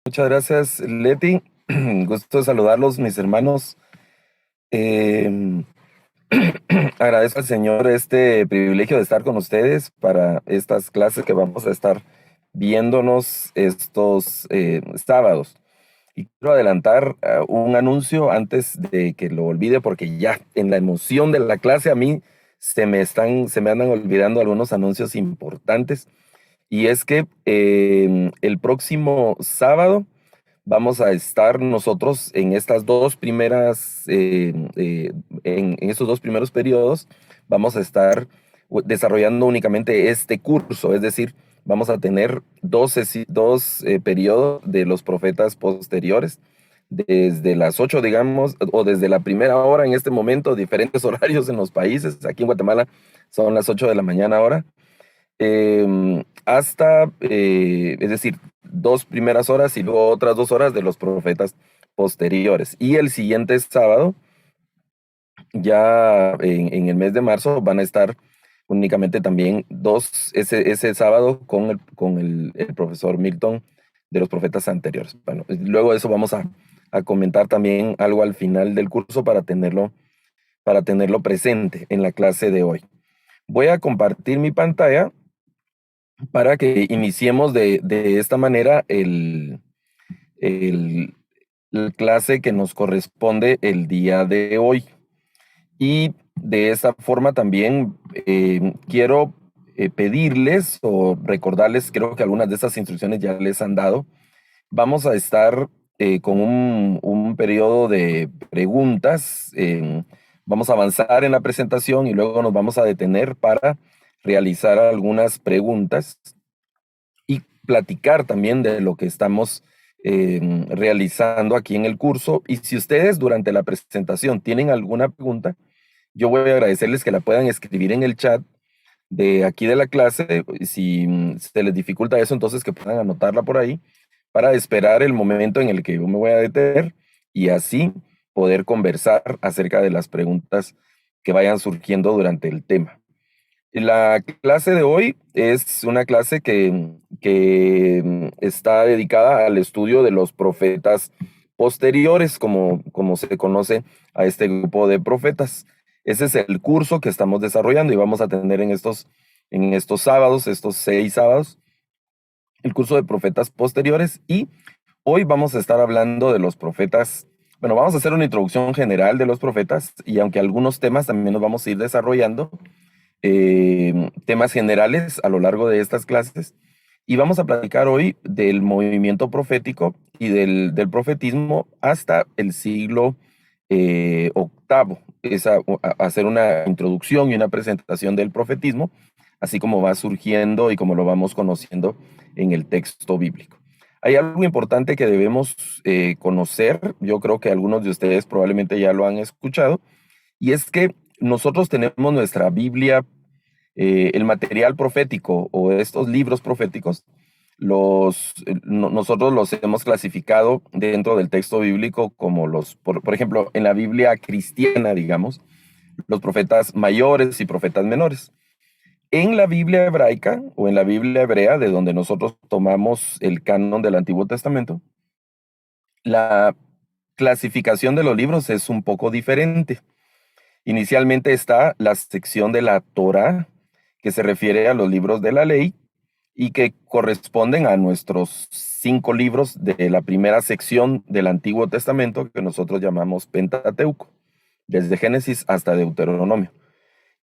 Muchas gracias, Leti. Gusto de saludarlos, mis hermanos. Eh, Agradezco al Señor este privilegio de estar con ustedes para estas clases que vamos a estar viéndonos estos sábados. Y quiero adelantar un anuncio antes de que lo olvide, porque ya en la emoción de la clase a mí se me andan olvidando algunos anuncios importantes. Y es que el próximo sábado vamos a estar nosotros en estas dos primeras, en estos dos primeros periodos, vamos a estar desarrollando únicamente este curso, es decir, vamos a tener dos periodos de los profetas posteriores, desde las 8, digamos, o desde la primera hora en este momento, diferentes horarios en los países. Aquí en Guatemala son las 8 de la mañana ahora, hasta, es decir, dos primeras horas y luego otras 2 horas de los profetas posteriores. Y el siguiente sábado, ya en el mes de marzo, van a estar únicamente también ese sábado con el profesor Milton de los profetas anteriores. Bueno, luego de eso vamos a comentar también algo al final del curso para tenerlo presente en la clase de hoy. Voy a compartir mi pantalla para que iniciemos de esta manera el- la clase que nos corresponde el día de hoy. Y de esta forma también quiero pedirles o recordarles, creo que algunas de estas instrucciones ya les han dado. Vamos a estar con un periodo de preguntas. Vamos a avanzar en la presentación y luego nos vamos a detener para realizar algunas preguntas y platicar también de lo que estamos realizando aquí en el curso. Y si ustedes durante la presentación tienen alguna pregunta, yo voy a agradecerles que la puedan escribir en el chat de aquí de la clase. Si se les dificulta eso, entonces que puedan anotarla por ahí para esperar el momento en el que yo me voy a detener y así poder conversar acerca de las preguntas que vayan surgiendo durante el tema. La clase de hoy es una clase que está dedicada al estudio de los profetas posteriores, como se conoce a este grupo de profetas. Ese es el curso que estamos desarrollando y vamos a tener en estos sábados, estos 6 sábados, el curso de profetas posteriores. Y hoy vamos a estar hablando de los profetas. Bueno, vamos a hacer una introducción general de los profetas y aunque algunos temas también nos vamos a ir desarrollando, temas generales a lo largo de estas clases. Y vamos a platicar hoy del movimiento profético y del profetismo hasta el siglo octavo. Hacer una introducción y una presentación del profetismo, así como va surgiendo y como lo vamos conociendo en el texto bíblico. Hay algo importante que debemos conocer. Yo creo que algunos de ustedes probablemente ya lo han escuchado, y es que nosotros tenemos nuestra Biblia, el material profético o estos libros proféticos, nosotros los hemos clasificado dentro del texto bíblico como por ejemplo, en la Biblia cristiana, digamos, los profetas mayores y profetas menores. En la Biblia hebraica o en la Biblia hebrea, de donde nosotros tomamos el canon del Antiguo Testamento, la clasificación de los libros es un poco diferente. Inicialmente está la sección de la Torá, que se refiere a los libros de la ley y que corresponden a nuestros 5 libros de la primera sección del Antiguo Testamento, que nosotros llamamos Pentateuco, desde Génesis hasta Deuteronomio.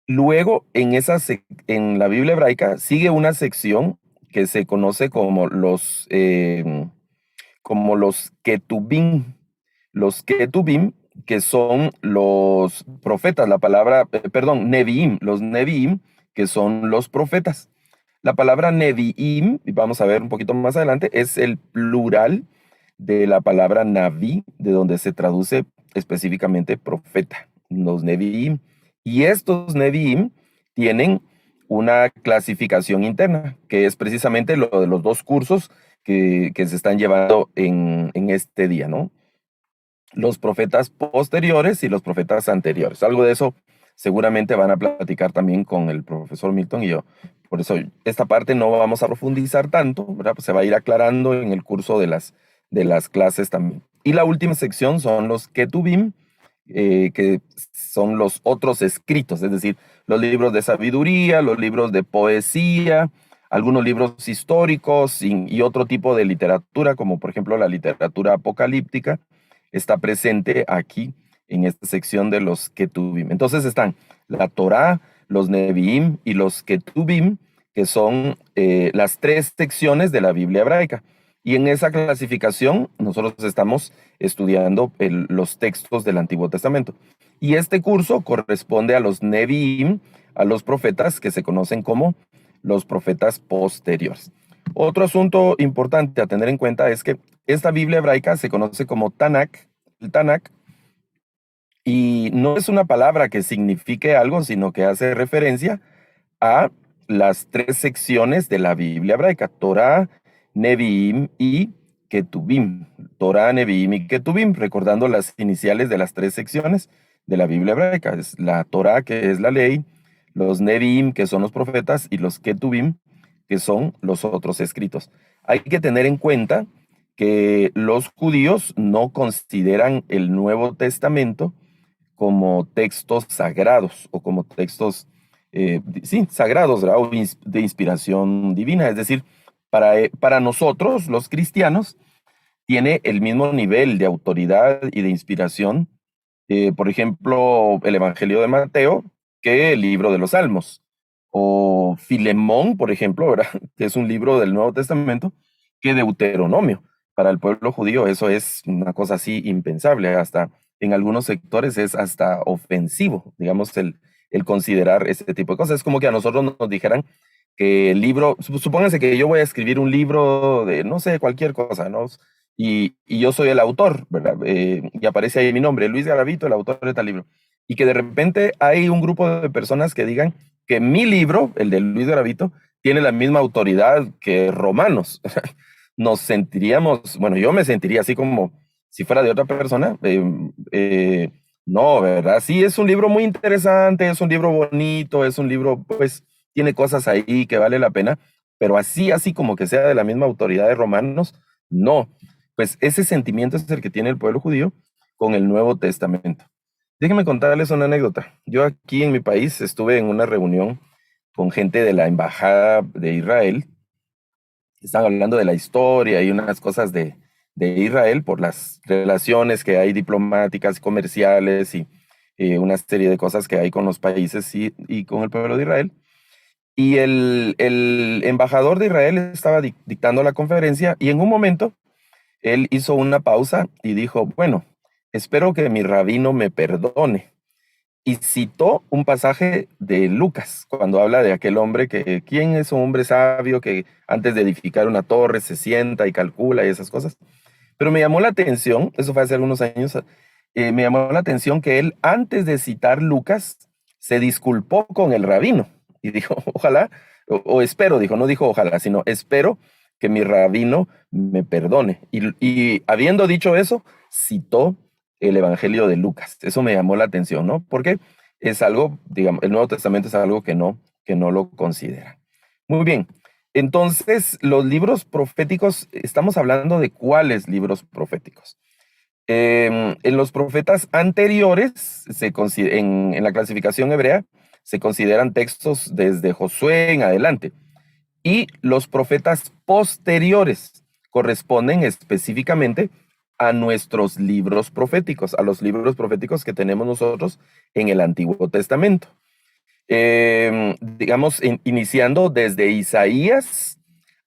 Luego, en la Biblia hebraica sigue una sección que se conoce como los Ketubim. Los Ketubim, que son los profetas, perdón, Neviim, los Neviim, que son los profetas. La palabra Neviim, y vamos a ver un poquito más adelante, es el plural de la palabra Naví, de donde se traduce específicamente profeta, los Neviim. Y estos Neviim tienen una clasificación interna, que es precisamente lo de los dos cursos que se están llevando en este día, ¿no? Los profetas posteriores y los profetas anteriores. Algo de eso seguramente van a platicar también con el profesor Milton y yo. Por eso esta parte no vamos a profundizar tanto, ¿verdad? Pues se va a ir aclarando en el curso de las clases también. Y la última sección son los Ketubim, que son los otros escritos, es decir, los libros de sabiduría, los libros de poesía, algunos libros históricos y otro tipo de literatura, como por ejemplo la literatura apocalíptica, está presente aquí en esta sección de los Ketubim. Entonces están la Torá, los Neviim y los Ketubim, que son las tres secciones de la Biblia hebraica. Y en esa clasificación nosotros estamos estudiando los textos del Antiguo Testamento. Y este curso corresponde a los Neviim, a los profetas que se conocen como los profetas posteriores. Otro asunto importante a tener en cuenta es que esta Biblia hebraica se conoce como Tanakh, el Tanakh, y no es una palabra que signifique algo, sino que hace referencia a las tres secciones de la Biblia hebraica: Torah, Neviim y Ketubim. Torah, Neviim y Ketubim, recordando las iniciales de las tres secciones de la Biblia hebraica. Es la Torah, que es la ley, los Neviim, que son los profetas, y los Ketubim, que son los otros escritos. Hay que tener en cuenta que los judíos no consideran el Nuevo Testamento como textos sagrados o como textos, sí, sagrados, ¿verdad? O de inspiración divina. Es decir, para nosotros, los cristianos, tiene el mismo nivel de autoridad y de inspiración, por ejemplo, el Evangelio de Mateo, que el libro de los Salmos. O Filemón, por ejemplo, ¿verdad? Que es un libro del Nuevo Testamento, que Deuteronomio. Para el pueblo judío eso es una cosa así impensable, hasta en algunos sectores es hasta ofensivo, digamos, el considerar ese tipo de cosas. Es como que a nosotros nos dijeran que el libro, supónganse que yo voy a escribir un libro de, no sé, cualquier cosa, ¿no? Y yo soy el autor, ¿verdad? Y aparece ahí mi nombre, Luis Garavito, el autor de tal libro. Y que de repente hay un grupo de personas que digan que mi libro, el de Luis Garavito, tiene la misma autoridad que Romanos. Nos sentiríamos, bueno, yo me sentiría así como si fuera de otra persona. No, ¿verdad? Sí, es un libro muy interesante, es un libro bonito, es un libro, pues, tiene cosas ahí que vale la pena, pero así como que sea de la misma autoridad de Romanos, no. Pues ese sentimiento es el que tiene el pueblo judío con el Nuevo Testamento. Déjenme contarles una anécdota. Yo aquí en mi país estuve en una reunión con gente de la Embajada de Israel. Están hablando de la historia y unas cosas de Israel por las relaciones que hay diplomáticas, comerciales y una serie de cosas que hay con los países y con el pueblo de Israel. Y el embajador de Israel estaba dictando la conferencia y en un momento él hizo una pausa y dijo, bueno, espero que mi rabino me perdone. Y citó un pasaje de Lucas, cuando habla de aquel hombre ¿quién es un hombre sabio que antes de edificar una torre se sienta y calcula y esas cosas? Pero me llamó la atención, eso fue hace algunos años, me llamó la atención que él, antes de citar Lucas, se disculpó con el rabino y dijo, ojalá, o espero, dijo, no dijo ojalá, sino espero que mi rabino me perdone. Y habiendo dicho eso, citó el Evangelio de Lucas. Eso me llamó la atención, ¿no? Porque es algo, digamos, el Nuevo Testamento es algo que no lo considera. Muy bien. Entonces, los libros proféticos, estamos hablando de cuáles libros proféticos. En los profetas anteriores, en la clasificación hebrea, se consideran textos desde Josué en adelante. Y los profetas posteriores corresponden específicamente a nuestros libros proféticos, a los libros proféticos que tenemos nosotros en el Antiguo Testamento. Digamos, iniciando desde Isaías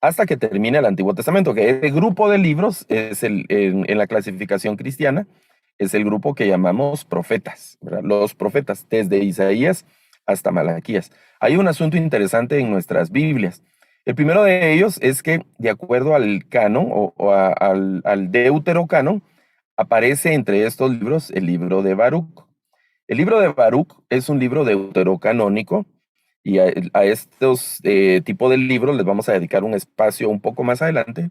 hasta que termina el Antiguo Testamento, que este grupo de libros es en la clasificación cristiana, es el grupo que llamamos profetas, ¿verdad? Los profetas, desde Isaías hasta Malaquías. Hay un asunto interesante en nuestras Biblias. El primero de ellos es que, de acuerdo al canon al deuterocanon, aparece entre estos libros el libro de Baruch. El libro de Baruch es un libro deuterocanónico y a estos tipos de libros les vamos a dedicar un espacio un poco más adelante,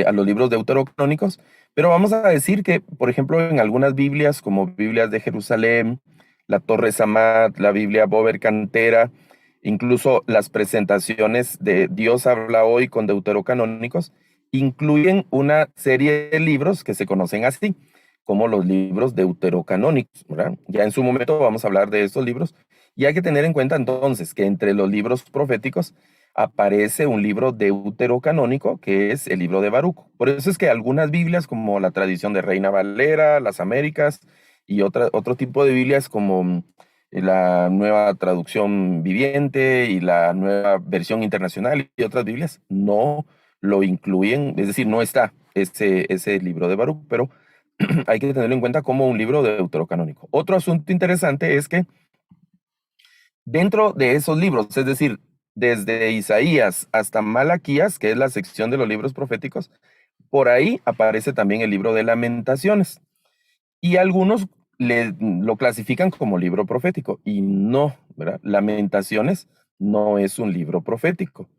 a los libros deuterocanónicos, pero vamos a decir que, por ejemplo, en algunas Biblias, como Biblias de Jerusalén, la Torre Samat, la Biblia Bober Cantera, incluso las presentaciones de Dios habla hoy con deuterocanónicos, incluyen una serie de libros que se conocen así, como los libros deuterocanónicos, ¿verdad? Ya en su momento vamos a hablar de estos libros, y hay que tener en cuenta entonces que entre los libros proféticos aparece un libro deuterocanónico, que es el libro de Baruch. Por eso es que algunas Biblias, como la tradición de Reina Valera, las Américas, y otro tipo de Biblias como la nueva traducción viviente y la nueva versión internacional y otras Biblias, no lo incluyen, es decir, no está ese libro de Baruch, pero hay que tenerlo en cuenta como un libro deuterocanónico. Otro asunto interesante es que dentro de esos libros, es decir, desde Isaías hasta Malaquías, que es la sección de los libros proféticos, por ahí aparece también el libro de Lamentaciones. Y algunos lo clasifican como libro profético y no, ¿verdad? Lamentaciones no es un libro profético.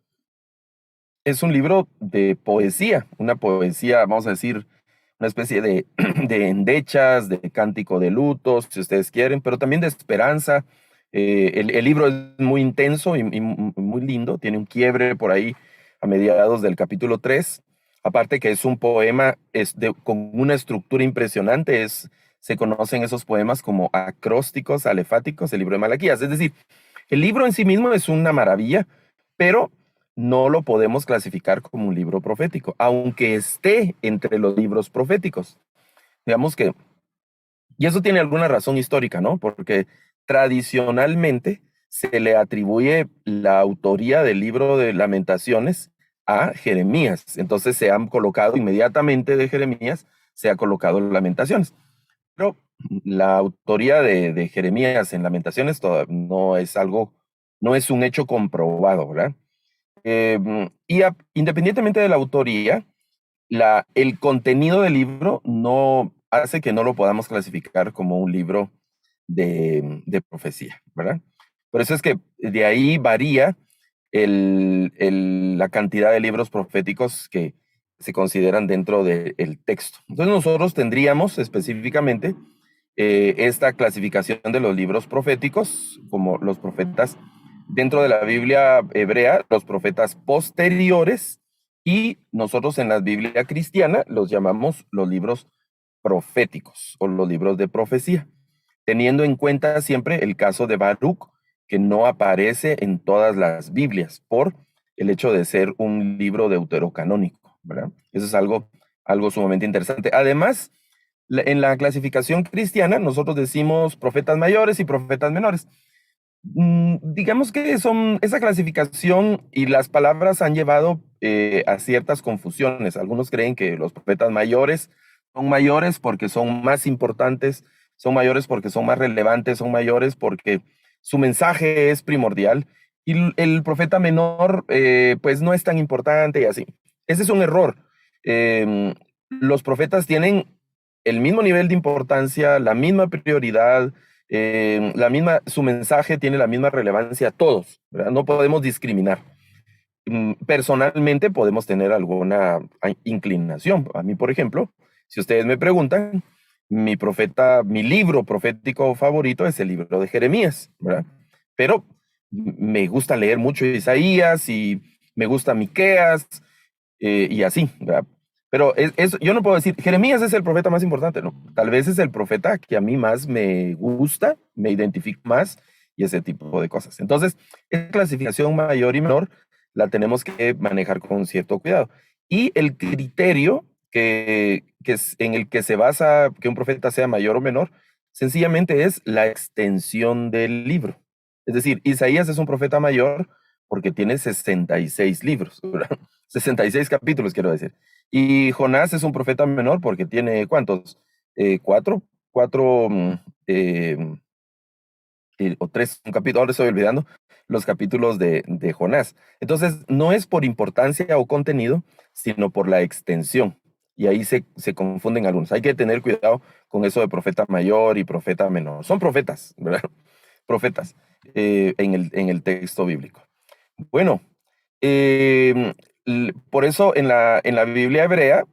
Es un libro de poesía, una poesía, vamos a decir, una especie de, de endechas, de cántico de lutos, si ustedes quieren, pero también de esperanza. El libro es muy intenso y muy lindo, tiene un quiebre por ahí a mediados del capítulo 3. Aparte que es un poema con una estructura impresionante, se conocen esos poemas como acrósticos, alefáticos, el libro de Malaquías. Es decir, el libro en sí mismo es una maravilla, pero no lo podemos clasificar como un libro profético, aunque esté entre los libros proféticos. Digamos que, y eso tiene alguna razón histórica, ¿no? Porque tradicionalmente se le atribuye la autoría del libro de Lamentaciones a Jeremías. Entonces se han colocado inmediatamente de Jeremías, se ha colocado Lamentaciones. Pero la autoría de Jeremías en Lamentaciones no es algo, no es un hecho comprobado, ¿verdad? Independientemente de la autoría, el contenido del libro no hace que no lo podamos clasificar como un libro de profecía, ¿verdad? Por eso es que de ahí varía la cantidad de libros proféticos que se consideran dentro del texto. Entonces nosotros tendríamos específicamente esta clasificación de los libros proféticos, como los profetas dentro de la Biblia hebrea, los profetas posteriores, y nosotros en la Biblia cristiana los llamamos los libros proféticos o los libros de profecía, teniendo en cuenta siempre el caso de Baruch, que no aparece en todas las Biblias por el hecho de ser un libro deuterocanónico, ¿verdad? Eso es algo sumamente interesante. Además, en la clasificación cristiana, nosotros decimos profetas mayores y profetas menores. Digamos que esa clasificación y las palabras han llevado a ciertas confusiones. Algunos creen que los profetas mayores son mayores porque son más importantes, son mayores porque son más relevantes, son mayores porque su mensaje es primordial, y el profeta menor pues no es tan importante y así. Ese es un error. Los profetas tienen el mismo nivel de importancia, la misma prioridad, su mensaje tiene la misma relevancia a todos, ¿verdad? No podemos discriminar. Personalmente podemos tener alguna inclinación. A mí, por ejemplo, si ustedes me preguntan, mi libro profético favorito es el libro de Jeremías, ¿verdad? Pero me gusta leer mucho Isaías y me gusta Miqueas y así, ¿verdad? Pero yo no puedo decir, Jeremías es el profeta más importante, ¿no? Tal vez es el profeta que a mí más me gusta, me identifico más y ese tipo de cosas. Entonces, esa clasificación mayor y menor la tenemos que manejar con cierto cuidado. Y el criterio en el que se basa que un profeta sea mayor o menor, sencillamente es la extensión del libro. Es decir, Isaías es un profeta mayor porque tiene 66 libros, ¿verdad? 66 capítulos, quiero decir. Y Jonás es un profeta menor porque tiene, ¿cuántos? Cuatro, cuatro, o tres, un capítulo, ahora estoy olvidando los capítulos de Jonás. Entonces, no es por importancia o contenido, sino por la extensión. Y ahí se confunden algunos. Hay que tener cuidado con eso de profeta mayor y profeta menor. Son profetas, ¿verdad? Profetas en el texto bíblico. Bueno, por eso en la Biblia hebrea,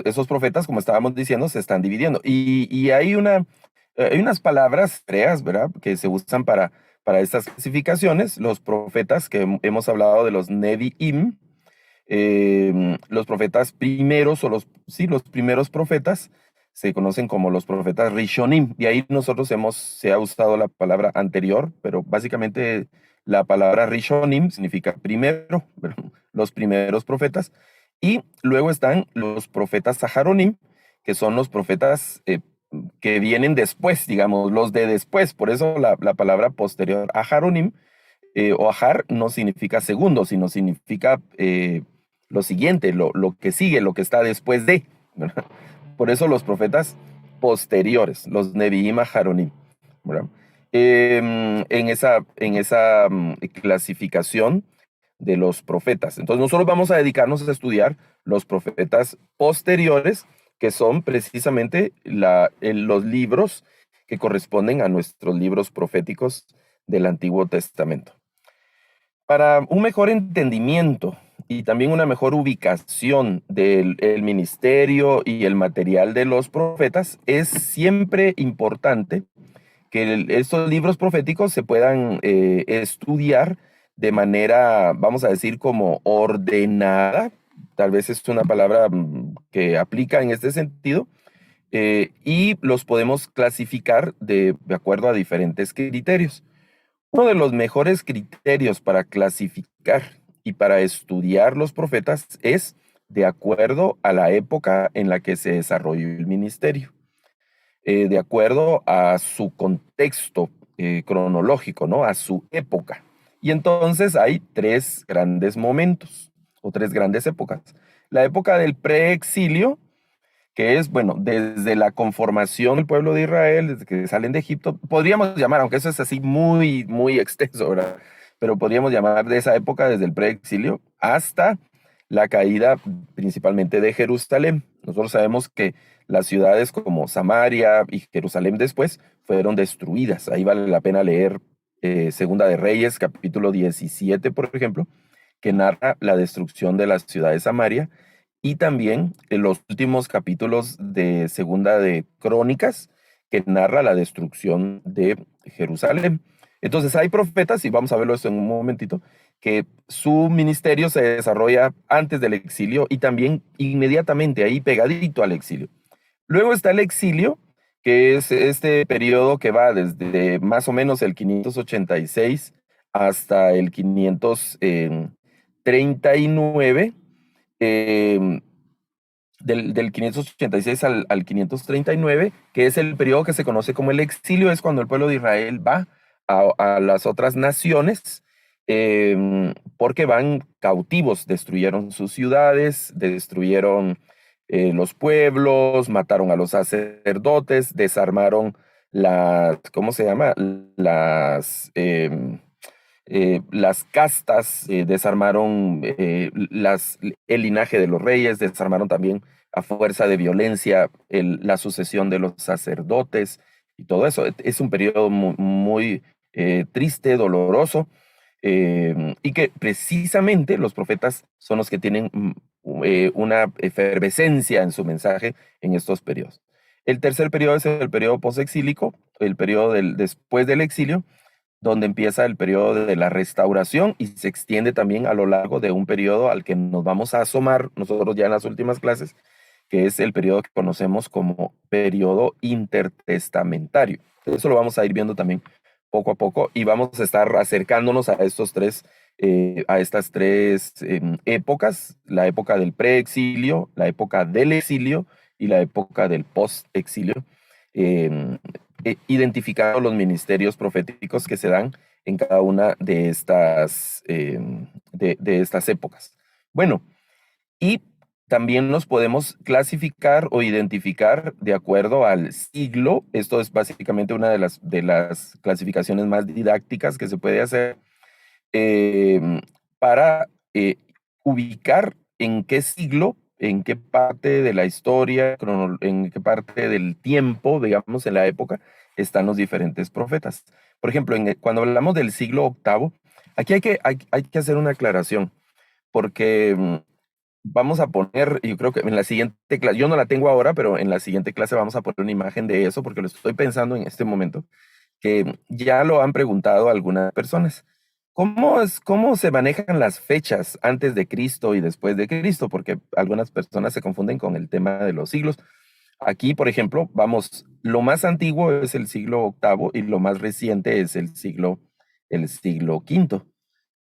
esos profetas, como estábamos diciendo, se están dividiendo. Y hay unas palabras hebreas, ¿verdad?, que se usan para estas clasificaciones. Los profetas, que hemos hablado de los Nevi'im, Los profetas primeros, sí, los primeros profetas, se conocen como los profetas Rishonim. De ahí se ha usado la palabra anterior, pero básicamente la palabra Rishonim significa primero, los primeros profetas. Y luego están los profetas Saharonim, que son los profetas que vienen después, digamos, los de después. Por eso la palabra posterior, Aharonim, o Ahar no significa segundo, sino significa lo siguiente, lo que sigue, lo que está después de, ¿verdad? Por eso los profetas posteriores, los Nevi'im Aharonim, ¿verdad? En esa clasificación de los profetas. Entonces nosotros vamos a dedicarnos a estudiar los profetas posteriores, que son precisamente los libros que corresponden a nuestros libros proféticos del Antiguo Testamento. Para un mejor entendimiento y también una mejor ubicación del el ministerio y el material de los profetas, es siempre importante que estos libros proféticos se puedan estudiar de manera, vamos a decir, como ordenada. Tal vez es una palabra que aplica en este sentido, y los podemos clasificar de acuerdo a diferentes criterios. Uno de los mejores criterios para clasificar y para estudiar los profetas es de acuerdo a la época en la que se desarrolló el ministerio, de acuerdo a su contexto cronológico, ¿no? A su época. Y entonces hay tres grandes momentos o tres grandes épocas. La época del preexilio, que es, bueno, desde la conformación del pueblo de Israel, desde que salen de Egipto, podríamos llamar, aunque eso es así muy, muy extenso, ¿verdad? Pero podríamos llamar de esa época desde el preexilio hasta la caída principalmente de Jerusalén. Nosotros sabemos que las ciudades como Samaria y Jerusalén después fueron destruidas. Ahí vale la pena leer Segunda de Reyes, capítulo 17, por ejemplo, que narra la destrucción de la ciudad de Samaria, y también en los últimos capítulos de Segunda de Crónicas, que narra la destrucción de Jerusalén. Entonces hay profetas, y vamos a verlo esto en un momentito, que su ministerio se desarrolla antes del exilio y también inmediatamente ahí pegadito al exilio. Luego está el exilio, que es este periodo que va desde más o menos el 586 hasta el 539, eh, del 586 al 539, que es el periodo que se conoce como el exilio. Es cuando el pueblo de Israel va a las otras naciones, porque van cautivos, destruyeron sus ciudades, destruyeron los pueblos, mataron a los sacerdotes, desarmaron ¿cómo se llama? Las castas, desarmaron el linaje de los reyes, desarmaron también a fuerza de violencia la sucesión de los sacerdotes y todo eso. Es un periodo muy, muy triste, doloroso, y que precisamente los profetas son los que tienen una efervescencia en su mensaje en estos periodos. El tercer periodo es el periodo posexílico, el periodo después del exilio, donde empieza el periodo de la restauración y se extiende también a lo largo de un periodo al que nos vamos a asomar nosotros ya en las últimas clases, que es el periodo que conocemos como periodo intertestamentario. Eso lo vamos a ir viendo también poco a poco, y vamos a estar acercándonos a estas tres épocas: la época del preexilio, la época del exilio y la época del postexilio, eh, identificando los ministerios proféticos que se dan en cada una de estas épocas. Bueno, y también nos podemos clasificar o identificar de acuerdo al siglo. Esto es básicamente una de las clasificaciones más didácticas que se puede hacer, para ubicar en qué siglo, en qué parte de la historia, en qué parte del tiempo, digamos, en la época, están los diferentes profetas. Por ejemplo, cuando hablamos del siglo octavo, aquí hay que hacer una aclaración, porque vamos a poner, yo creo que en la siguiente clase, yo no la tengo ahora, pero en la siguiente clase vamos a poner una imagen de eso, porque lo estoy pensando en este momento, que ya lo han preguntado algunas personas. ¿Cómo se manejan las fechas antes de Cristo y después de Cristo? Porque algunas personas se confunden con el tema de los siglos. Aquí, por ejemplo, vamos, lo más antiguo es el siglo octavo y lo más reciente es el siglo quinto.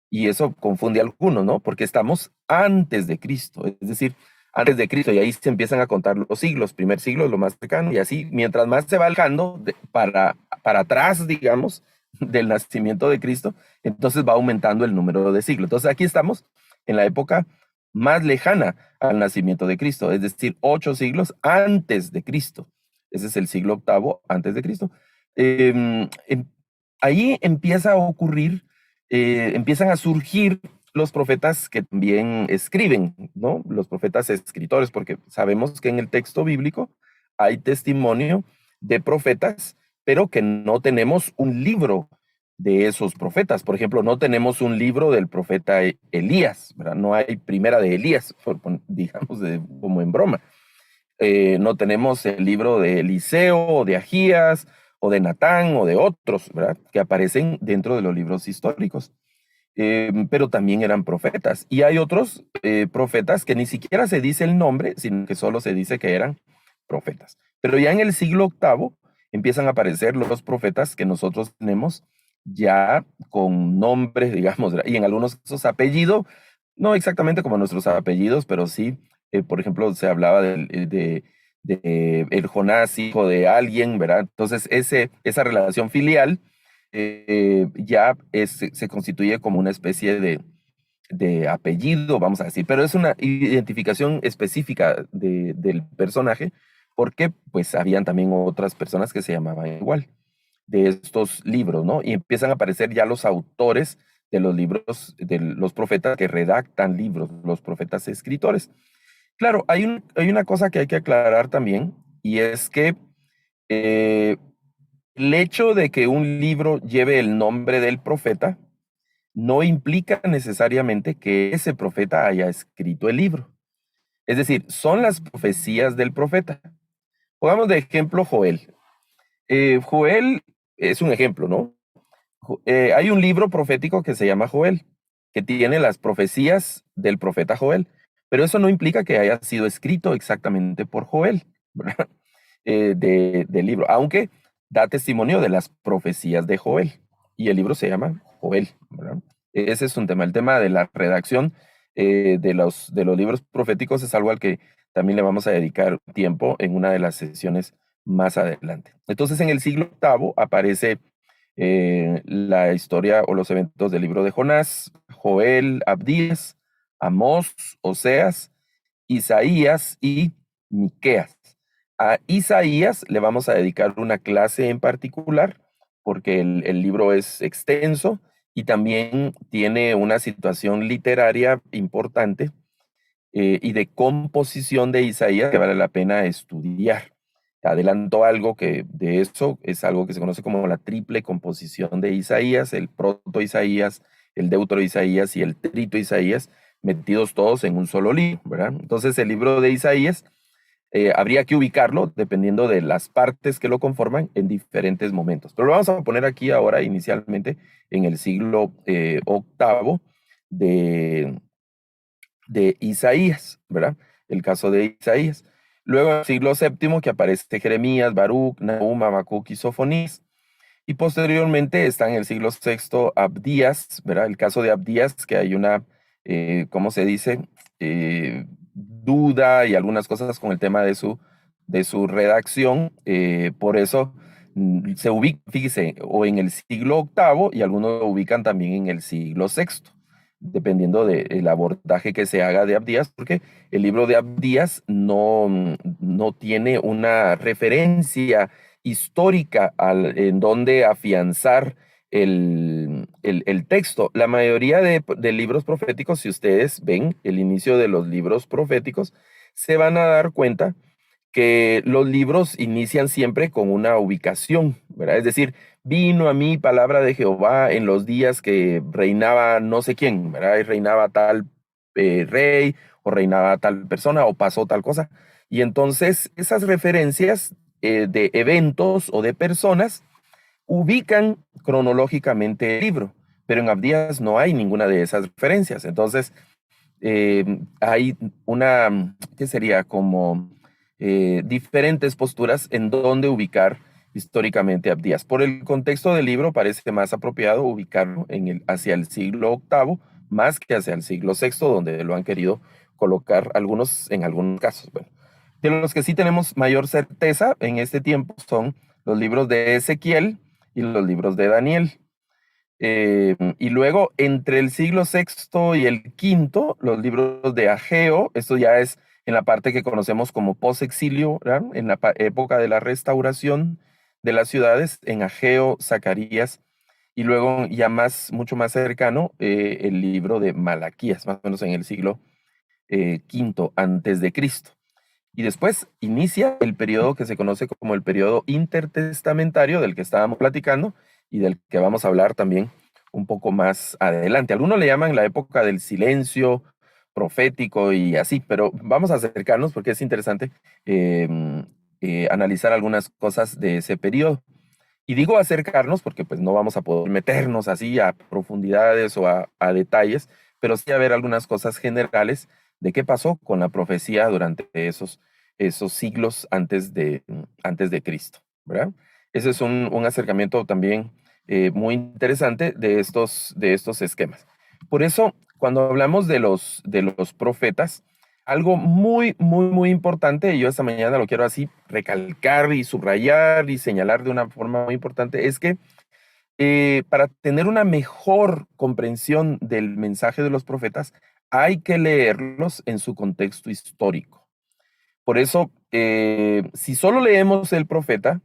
Y eso confunde a algunos, ¿no? Porque estamos antes de Cristo, es decir, antes de Cristo, y ahí se empiezan a contar los siglos. Primer siglo es lo más cercano, y así, mientras más se va alejando para atrás, digamos, del nacimiento de Cristo, entonces va aumentando el número de siglos. Entonces aquí estamos en la época más lejana al nacimiento de Cristo, es decir, 8 siglos antes de Cristo. Ese es el siglo octavo antes de Cristo. Em, em, Ahí empieza a ocurrir, empiezan a surgir los profetas que también escriben, ¿no? Los profetas escritores, porque sabemos que en el texto bíblico hay testimonio de profetas, pero que no tenemos un libro de esos profetas. Por ejemplo, no tenemos un libro del profeta Elías, ¿verdad? No hay primera de Elías, digamos, como en broma. No tenemos el libro de Eliseo o de Agías o de Natán o de otros, ¿verdad? Que aparecen dentro de los libros históricos. Pero también eran profetas. Y hay otros profetas que ni siquiera se dice el nombre, sino que solo se dice que eran profetas. Pero ya en el siglo octavo empiezan a aparecer los profetas que nosotros tenemos ya con nombres, digamos, ¿verdad? Y en algunos casos apellido, no exactamente como nuestros apellidos, pero sí, por ejemplo, se hablaba de el Jonás, hijo de alguien, ¿verdad? Entonces, esa relación filial ya se constituye como una especie de apellido, vamos a decir, pero es una identificación específica del personaje, porque pues habían también otras personas que se llamaban igual de estos libros, ¿no? Y empiezan a aparecer ya los autores de los libros, de los profetas que redactan libros, los profetas escritores. Claro, hay una cosa que hay que aclarar también, y es que eh, el hecho de que un libro lleve el nombre del profeta no implica necesariamente que ese profeta haya escrito el libro. Es decir, son las profecías del profeta. Pongamos de ejemplo Joel. Joel es un ejemplo, ¿no? Hay un libro profético que se llama Joel, que tiene las profecías del profeta Joel, pero eso no implica que haya sido escrito exactamente por Joel, ¿verdad? Del libro, aunque da testimonio de las profecías de Joel, y el libro se llama Joel, ¿verdad? Ese es un tema. El tema de la redacción de los libros proféticos es algo al que también le vamos a dedicar tiempo en una de las sesiones más adelante. Entonces, en el siglo octavo aparece la historia o los eventos del libro de Jonás, Joel, Abdías, Amós, Oseas, Isaías y Miqueas. A Isaías le vamos a dedicar una clase en particular porque el libro es extenso y también tiene una situación literaria importante y de composición de Isaías que vale la pena estudiar. Adelanto algo que de eso es algo que se conoce como la triple composición de Isaías, el proto Isaías, el deutero Isaías y el trito Isaías, metidos todos en un solo libro, ¿verdad? Entonces el libro de Isaías habría que ubicarlo dependiendo de las partes que lo conforman en diferentes momentos. Pero lo vamos a poner aquí ahora inicialmente en el siglo octavo de, de Isaías, ¿verdad? El caso de Isaías. Luego en el siglo séptimo que aparece Jeremías, Baruch, Nahum, Habacuc y Sofonías. Y posteriormente está en el siglo sexto Abdías, ¿verdad? El caso de Abdías, que hay una, ¿cómo se dice? Duda y algunas cosas con el tema de su redacción. Por eso se ubica, fíjese, o en el siglo octavo y algunos lo ubican también en el siglo sexto, dependiendo del abordaje que se haga de Abdías, porque el libro de Abdías no tiene una referencia histórica en donde afianzar el texto. La mayoría de libros proféticos, si ustedes ven el inicio de los libros proféticos, se van a dar cuenta que los libros inician siempre con una ubicación, ¿verdad? Es decir, vino a mí palabra de Jehová en los días que reinaba no sé quién, ¿verdad? Y reinaba tal rey o reinaba tal persona o pasó tal cosa. Y entonces esas referencias de eventos o de personas ubican cronológicamente el libro. pero en Abdías no hay ninguna de esas referencias. Entonces, hay una, ¿qué sería? Como diferentes posturas en donde ubicar históricamente Abdías. Por el contexto del libro parece más apropiado ubicarlo hacia el siglo octavo más que hacia el siglo sexto, donde lo han querido colocar algunos en algunos casos. Bueno, de los que sí tenemos mayor certeza en este tiempo son los libros de Ezequiel y los libros de Daniel. Y luego, entre el siglo sexto y el quinto, los libros de Ageo, esto ya es en la parte que conocemos como post-exilio, ¿verdad? En la época de la restauración de las ciudades, en Ageo, Zacarías, y luego ya mucho más cercano, el libro de Malaquías, más o menos en el siglo quinto antes de Cristo. Y después inicia el periodo que se conoce como el periodo intertestamentario del que estábamos platicando y del que vamos a hablar también un poco más adelante. Algunos le llaman la época del silencio profético y así, pero vamos a acercarnos porque es interesante eh, analizar algunas cosas de ese periodo. Y digo acercarnos porque pues no vamos a poder meternos así a profundidades o a detalles, pero sí a ver algunas cosas generales de qué pasó con la profecía durante esos siglos antes de Cristo, ¿verdad? Ese es un acercamiento también muy interesante de estos esquemas. Por eso, cuando hablamos de los profetas, algo muy, muy, muy importante, y yo esta mañana lo quiero así recalcar y subrayar y señalar de una forma muy importante, es que para tener una mejor comprensión del mensaje de los profetas, hay que leerlos en su contexto histórico. Por eso, si solo leemos el profeta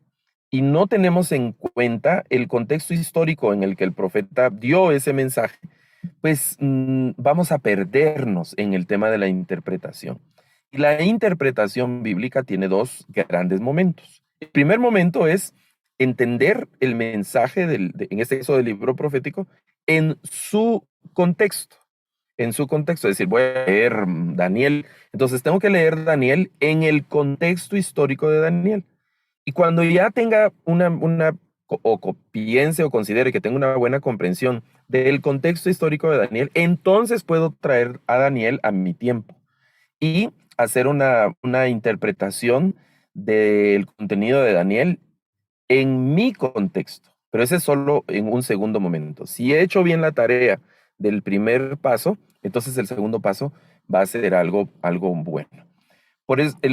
y no tenemos en cuenta el contexto histórico en el que el profeta dio ese mensaje, pues vamos a perdernos en el tema de la interpretación. Y la interpretación bíblica tiene dos grandes momentos. El primer momento es entender el mensaje, en este caso del libro profético, en su contexto. En su contexto, es decir, voy a leer Daniel, entonces tengo que leer Daniel en el contexto histórico de Daniel. Y cuando ya tenga piense o considere que tengo una buena comprensión del contexto histórico de Daniel, entonces puedo traer a Daniel a mi tiempo y hacer una interpretación del contenido de Daniel en mi contexto. Pero ese es solo en un segundo momento. Si he hecho bien la tarea del primer paso, entonces el segundo paso va a ser algo bueno.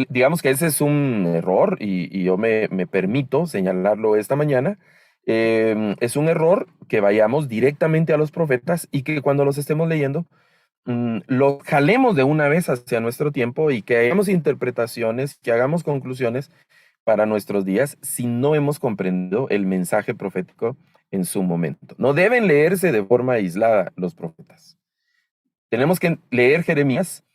Digamos que ese es un error y yo me permito señalarlo esta mañana. Es un error que vayamos directamente a los profetas y que cuando los estemos leyendo, lo jalemos de una vez hacia nuestro tiempo y que hagamos interpretaciones, que hagamos conclusiones para nuestros días si no hemos comprendido el mensaje profético en su momento. No deben leerse de forma aislada los profetas. Tenemos que leer Jeremías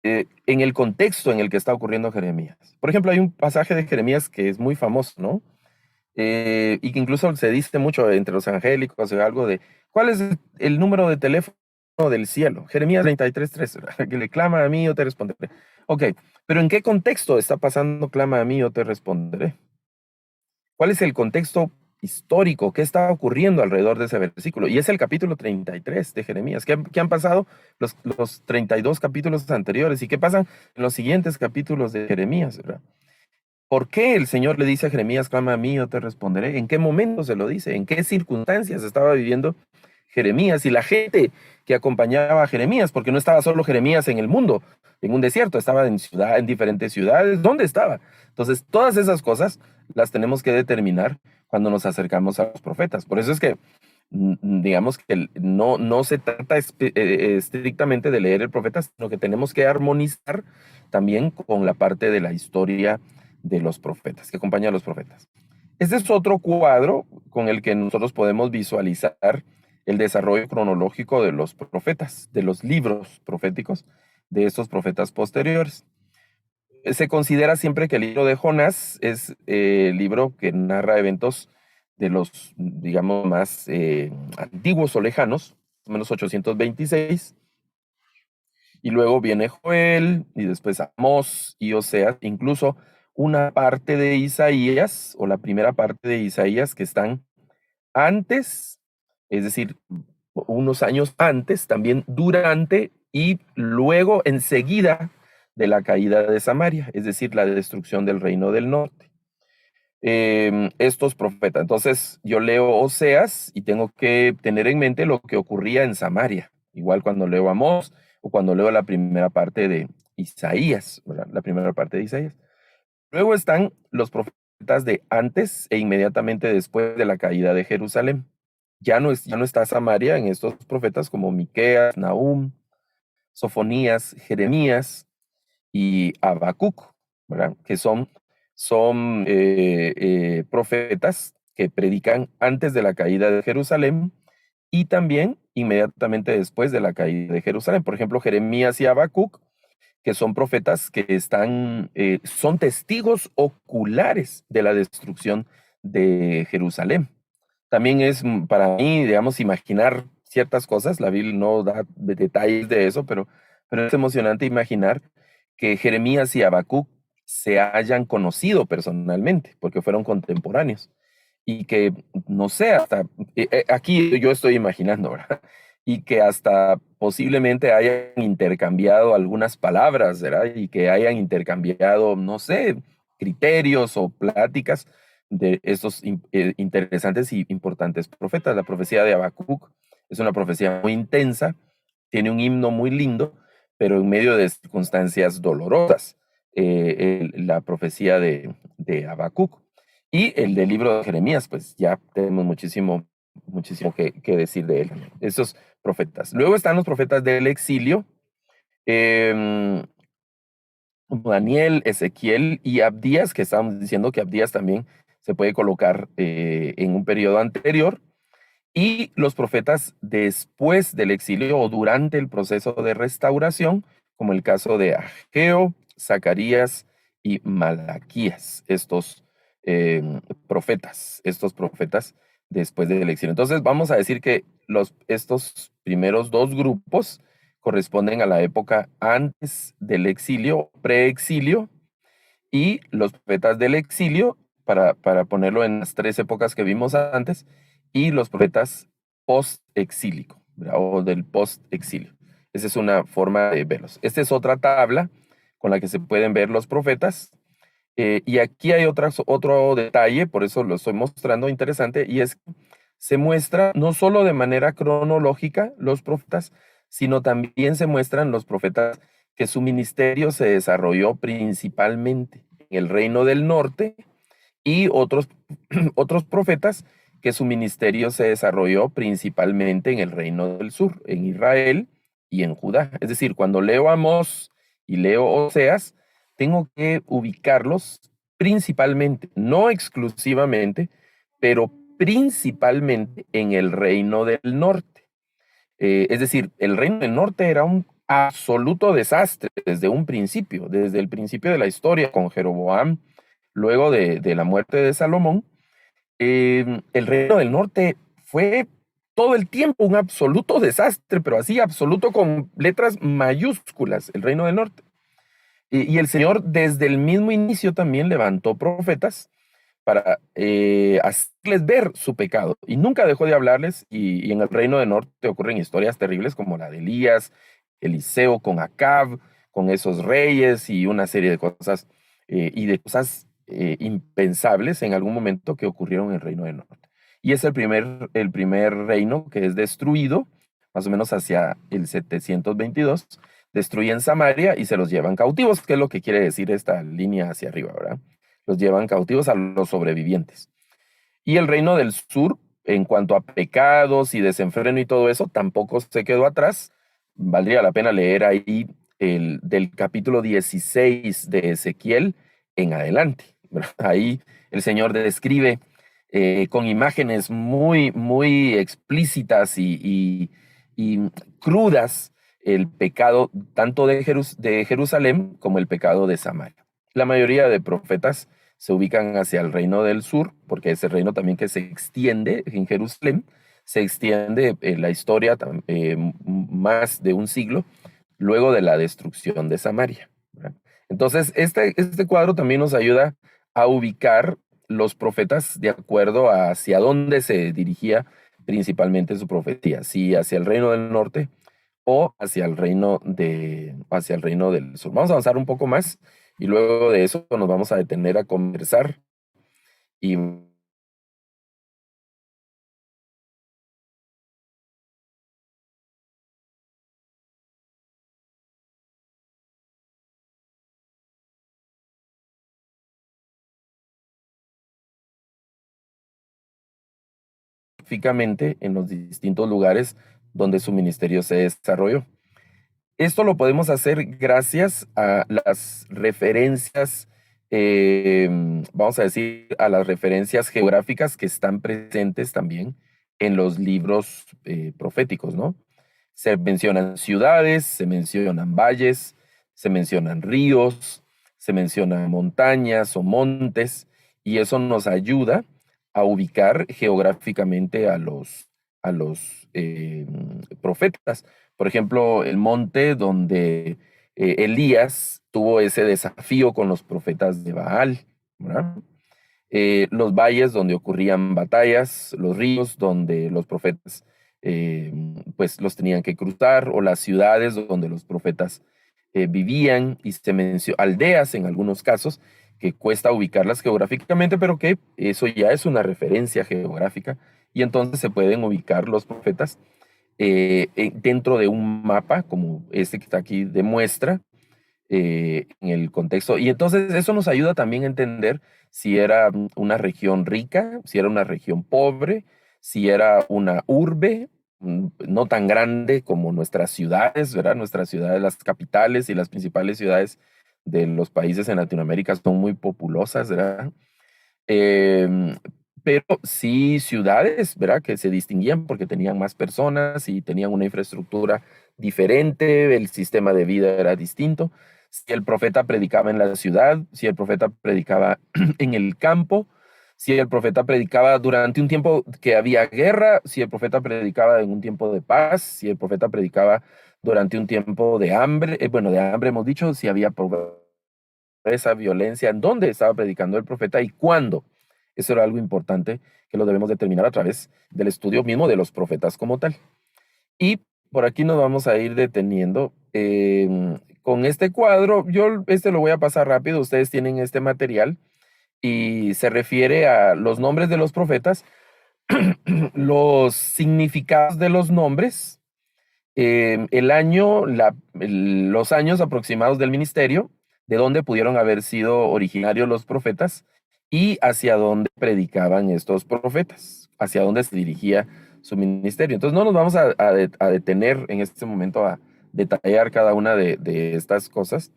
en el contexto en el que está ocurriendo Jeremías. Por ejemplo, hay un pasaje de Jeremías que es muy famoso, ¿no? Y que incluso se dice mucho entre los angélicos o algo de, ¿cuál es el número de teléfono del cielo? Jeremías 33:3, que le clama a mí, yo te responderé. Ok, pero ¿en qué contexto está pasando clama a mí, yo te responderé? ¿Cuál es el contexto histórico? ¿Qué está ocurriendo alrededor de ese versículo? Y es el capítulo 33 de Jeremías. ¿Qué han pasado los 32 capítulos anteriores? ¿Y qué pasan en los siguientes capítulos de Jeremías, ¿verdad? ¿Por qué el Señor le dice a Jeremías, clama a mí, yo te responderé? ¿En qué momento se lo dice? ¿En qué circunstancias estaba viviendo Jeremías y la gente que acompañaba a Jeremías? Porque no estaba solo Jeremías en el mundo, en un desierto, estaba en diferentes ciudades. ¿Dónde estaba? Entonces, todas esas cosas las tenemos que determinar cuando nos acercamos a los profetas. Por eso es que, digamos que no se trata estrictamente de leer el profeta, sino que tenemos que armonizar también con la parte de la historia de los profetas, que acompaña a los profetas. Este es otro cuadro con el que nosotros podemos visualizar el desarrollo cronológico de los profetas, de los libros proféticos de estos profetas posteriores. Se considera siempre que el libro de Jonás es el libro que narra eventos de los, digamos, más antiguos o lejanos, menos 826, y luego viene Joel, y después Amós y Oseas, incluso una parte de Isaías, o la primera parte de Isaías, que están antes es decir, unos años antes, también durante y luego enseguida de la caída de Samaria, es decir, la destrucción del reino del norte. Estos profetas. Entonces yo leo Oseas y tengo que tener en mente lo que ocurría en Samaria, igual cuando leo Amós o cuando leo la primera parte de Isaías, ¿verdad? La primera parte de Isaías. Luego están los profetas de antes e inmediatamente después de la caída de Jerusalén. Ya no está Samaria en estos profetas como Miqueas, Nahum, Sofonías, Jeremías y Habacuc, ¿verdad? Que son profetas que predican antes de la caída de Jerusalén y también inmediatamente después de la caída de Jerusalén. Por ejemplo, Jeremías y Habacuc, que son profetas que son testigos oculares de la destrucción de Jerusalén. También es para mí, digamos, imaginar ciertas cosas. La Biblia no da detalles de eso, pero es emocionante imaginar que Jeremías y Habacuc se hayan conocido personalmente, porque fueron contemporáneos. Y que, no sé, aquí yo estoy imaginando, ¿verdad? Y que hasta posiblemente hayan intercambiado algunas palabras, ¿verdad? Y que hayan intercambiado, no sé, criterios o pláticas de estos interesantes y importantes profetas. La profecía de Habacuc es una profecía muy intensa, tiene un himno muy lindo, pero en medio de circunstancias dolorosas. La profecía de Habacuc y el del libro de Jeremías, pues ya tenemos muchísimo que decir de él. Esos profetas. Luego están los profetas del exilio. Eh, Daniel, Ezequiel y Abdías, que estábamos diciendo que Abdías también se puede colocar en un periodo anterior, y los profetas después del exilio o durante el proceso de restauración, como el caso de Ageo, Zacarías y Malaquías, eh, estos profetas después del exilio. Entonces vamos a decir que estos primeros dos grupos corresponden a la época antes del exilio, preexilio, y los profetas del exilio, para ponerlo en las tres épocas que vimos antes, y los profetas post-exílico, ¿verdad? O del post-exilio. Esa es una forma de verlos. Esta es otra tabla con la que se pueden ver los profetas. Y aquí hay otro detalle, por eso lo estoy mostrando interesante, y es que se muestra no solo de manera cronológica los profetas, sino también se muestran los profetas que su ministerio se desarrolló principalmente en el reino del norte y otros profetas que su ministerio se desarrolló principalmente en el reino del sur, en Israel y en Judá. Es decir, cuando leo Amós y leo Oseas, tengo que ubicarlos principalmente, no exclusivamente, pero principalmente en el reino del norte. Es decir, el reino del norte era un absoluto desastre desde un principio, desde el principio de la historia con Jeroboam, luego de la muerte de Salomón. El reino del norte fue todo el tiempo un absoluto desastre, pero así absoluto con letras mayúsculas, el reino del norte. Y el Señor desde el mismo inicio también levantó profetas para hacerles ver su pecado. Y nunca dejó de hablarles. Y en el reino del norte ocurren historias terribles como la de Elías, Eliseo con Acab, con esos reyes y una serie de cosas y de cosas impensables en algún momento que ocurrieron en el reino del norte. Y es el primer reino que es destruido, más o menos hacia el 722. Destruyen Samaria y se los llevan cautivos, que es lo que quiere decir esta línea hacia arriba, ¿verdad? Los llevan cautivos a los sobrevivientes. Y el reino del sur, en cuanto a pecados y desenfreno y todo eso, tampoco se quedó atrás. Valdría la pena leer ahí del capítulo 16 de Ezequiel en adelante, ¿verdad? Ahí el Señor describe con imágenes muy explícitas y crudas el pecado tanto de Jerusalén como el pecado de Samaria. La mayoría de profetas se ubican hacia el reino del sur, porque es el reino también que se extiende en Jerusalén, se extiende la historia más de un siglo luego de la destrucción de Samaria, ¿verdad? Entonces, este cuadro también nos ayuda a ubicar los profetas de acuerdo a hacia dónde se dirigía principalmente su profecía, si hacia el reino del norte o hacia el reino del sur. Vamos a avanzar un poco más y luego de eso nos vamos a detener a conversar y específicamente en los distintos lugares donde su ministerio se desarrolló. Esto lo podemos hacer gracias a las referencias, vamos a decir, a las referencias geográficas que están presentes también en los libros proféticos, ¿no? Se mencionan ciudades, se mencionan valles, se mencionan ríos, se mencionan montañas o montes, y eso nos ayuda a ubicar geográficamente a los profetas. Por ejemplo, el monte donde Elías tuvo ese desafío con los profetas de Baal, ¿verdad? Los valles donde ocurrían batallas, los ríos donde los profetas eh, pues los tenían que cruzar, o las ciudades donde los profetas vivían, y se mencionó aldeas en algunos casos que cuesta ubicarlas geográficamente, pero que eso ya es una referencia geográfica, y entonces se pueden ubicar los profetas dentro de un mapa como este que está aquí demuestra en el contexto. Y entonces eso nos ayuda también a entender si era una región rica, si era una región pobre, si era una urbe, no tan grande como nuestras ciudades, ¿verdad? Nuestras ciudades, las capitales y las principales ciudades de los países en Latinoamérica son muy populosas, ¿verdad? Em, pero sí ciudades, ¿verdad? Que se distinguían porque tenían más personas y tenían una infraestructura diferente, el sistema de vida era distinto. Si el profeta predicaba en la ciudad, si el profeta predicaba en el campo, si el profeta predicaba durante un tiempo que había guerra, si el profeta predicaba en un tiempo de paz, si el profeta predicaba durante un tiempo de hambre, bueno, de hambre hemos dicho, si había esa violencia, en dónde estaba predicando el profeta y cuándo. Eso era algo importante que lo debemos determinar a través del estudio mismo de los profetas como tal. Y por aquí nos vamos a ir deteniendo con este cuadro. Yo este lo voy a pasar rápido. Ustedes tienen este material y se refiere a los nombres de los profetas, los significados de los nombres, el año, los años aproximados del ministerio, de dónde pudieron haber sido originarios los profetas y hacia dónde predicaban estos profetas, hacia dónde se dirigía su ministerio. Entonces no nos vamos a detener en este momento a detallar cada una de estas cosas,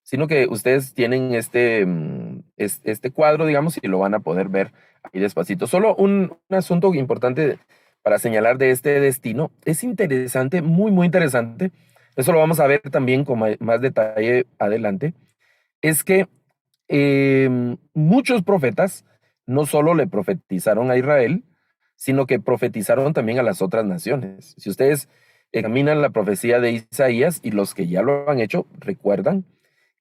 sino que ustedes tienen este cuadro, digamos, y lo van a poder ver ahí despacito. Solo un asunto importante para señalar de este destino. Es interesante, muy, muy interesante. Eso lo vamos a ver también con más detalle adelante. Es que muchos profetas no solo le profetizaron a Israel, sino que profetizaron también a las otras naciones. Si ustedes examinan la profecía de Isaías, y los que ya lo han hecho recuerdan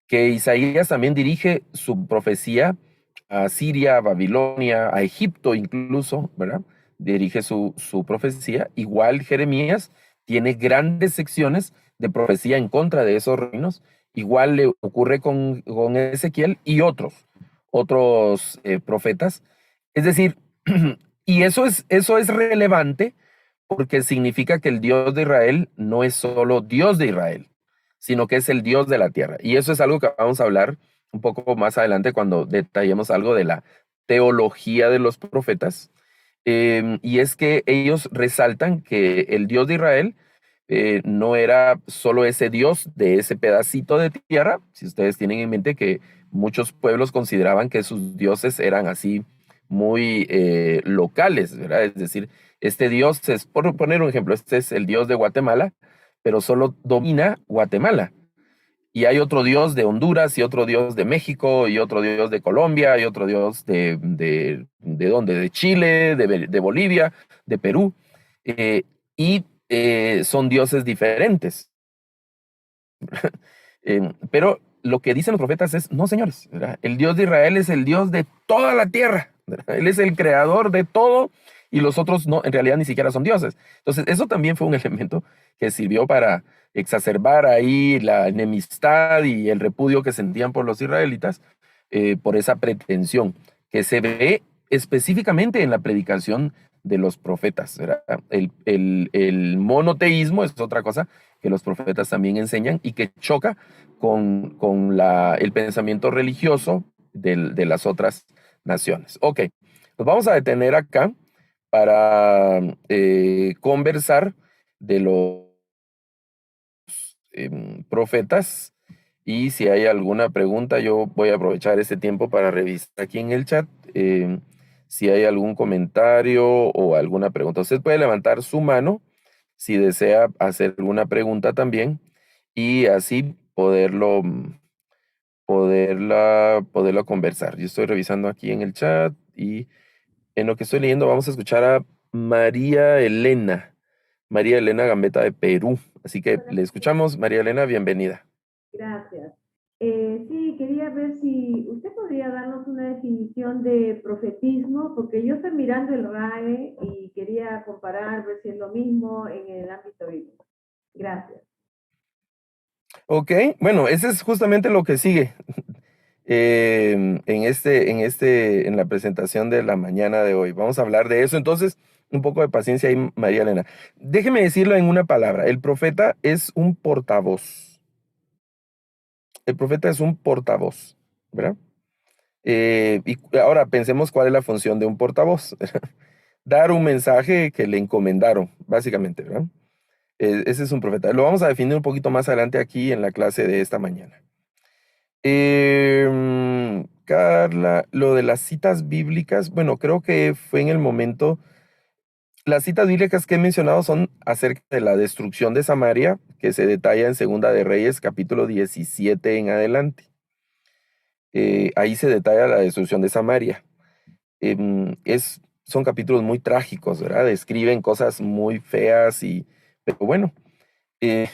que Isaías también dirige su profecía a Siria, a Babilonia, a Egipto incluso, ¿verdad? Dirige su profecía. Igual Jeremías tiene grandes secciones de profecía en contra de esos reinos. Igual le ocurre con Ezequiel y otros profetas. Es decir, y eso es relevante porque significa que el Dios de Israel no es solo Dios de Israel, sino que es el Dios de la tierra. Y eso es algo que vamos a hablar un poco más adelante cuando detallemos algo de la teología de los profetas. Y es que ellos resaltan que el Dios de Israel no era solo ese Dios de ese pedacito de tierra. Si ustedes tienen en mente que muchos pueblos consideraban que sus dioses eran así muy locales, ¿verdad? Es decir, este Dios es, por poner un ejemplo, este es el Dios de Guatemala, pero solo domina Guatemala. Y hay otro Dios de Honduras, y otro Dios de México, y otro Dios de Colombia, y otro Dios ¿de dónde? De Chile, de Bolivia, de Perú. Y son dioses diferentes. Pero lo que dicen los profetas es, no, señores, ¿verdad? El Dios de Israel es el Dios de toda la tierra, ¿verdad? Él es el creador de todo, y los otros no, en realidad ni siquiera son dioses. Entonces, eso también fue un elemento que sirvió para exacerbar ahí la enemistad y el repudio que sentían por los israelitas, por esa pretensión que se ve específicamente en la predicación de los profetas, ¿verdad? El monoteísmo es otra cosa que los profetas también enseñan y que choca con el pensamiento religioso de las otras naciones. Ok, nos vamos a detener acá para conversar de los profetas, y si hay alguna pregunta, yo voy a aprovechar este tiempo para revisar aquí en el chat si hay algún comentario o alguna pregunta. Usted puede levantar su mano si desea hacer alguna pregunta también y así poderlo conversar. Yo estoy revisando aquí en el chat y en lo que estoy leyendo vamos a escuchar a María Elena. María Elena Gambetta de Perú. Así que le escuchamos. María Elena, bienvenida. Gracias. Sí, quería ver si usted podría darnos una definición de profetismo, porque yo estoy mirando el RAE y quería comparar, ver si es lo mismo en el ámbito bíblico. Gracias. Ok, bueno, ese es justamente lo que sigue en la presentación de la mañana de hoy. Vamos a hablar de eso. Entonces, un poco de paciencia ahí, María Elena. Déjeme decirlo en una palabra. El profeta es un portavoz. El profeta es un portavoz, ¿verdad? Y ahora pensemos cuál es la función de un portavoz. Dar un mensaje que le encomendaron, básicamente, ¿verdad? Ese es un profeta. Lo vamos a definir un poquito más adelante aquí en la clase de esta mañana. Carla, lo de las citas bíblicas, bueno, creo que fue en el momento, las citas bíblicas que he mencionado son acerca de la destrucción de Samaria, que se detalla en Segunda de Reyes, capítulo 17 en adelante. Ahí se detalla la destrucción de Samaria. Son capítulos muy trágicos, ¿verdad? Describen cosas muy feas pero bueno, eh,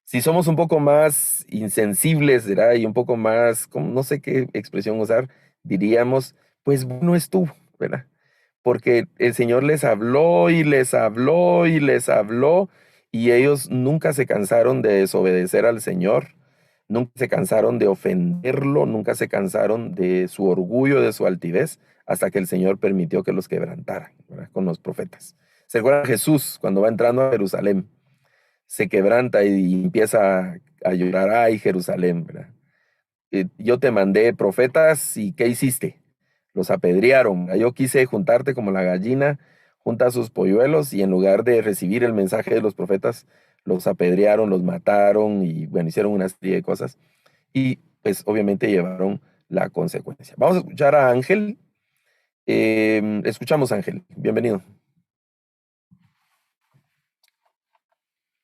si somos un poco más insensibles, ¿verdad? Y un poco más, no sé qué expresión usar, diríamos, pues bueno estuvo, ¿verdad? Porque el Señor les habló y les habló y les habló y ellos nunca se cansaron de desobedecer al Señor, nunca se cansaron de ofenderlo, nunca se cansaron de su orgullo, de su altivez, hasta que el Señor permitió que los quebrantaran, ¿verdad? Con los profetas. ¿Se acuerdan Jesús cuando va entrando a Jerusalén? Se quebranta y empieza a llorar, ay, Jerusalén, ¿verdad? Yo te mandé profetas y ¿qué hiciste? Los apedrearon. Yo quise juntarte como la gallina junta sus polluelos y en lugar de recibir el mensaje de los profetas, los apedrearon, los mataron y bueno, hicieron una serie de cosas y pues obviamente llevaron la consecuencia. Vamos a escuchar a Ángel. Escuchamos a Ángel. Bienvenido.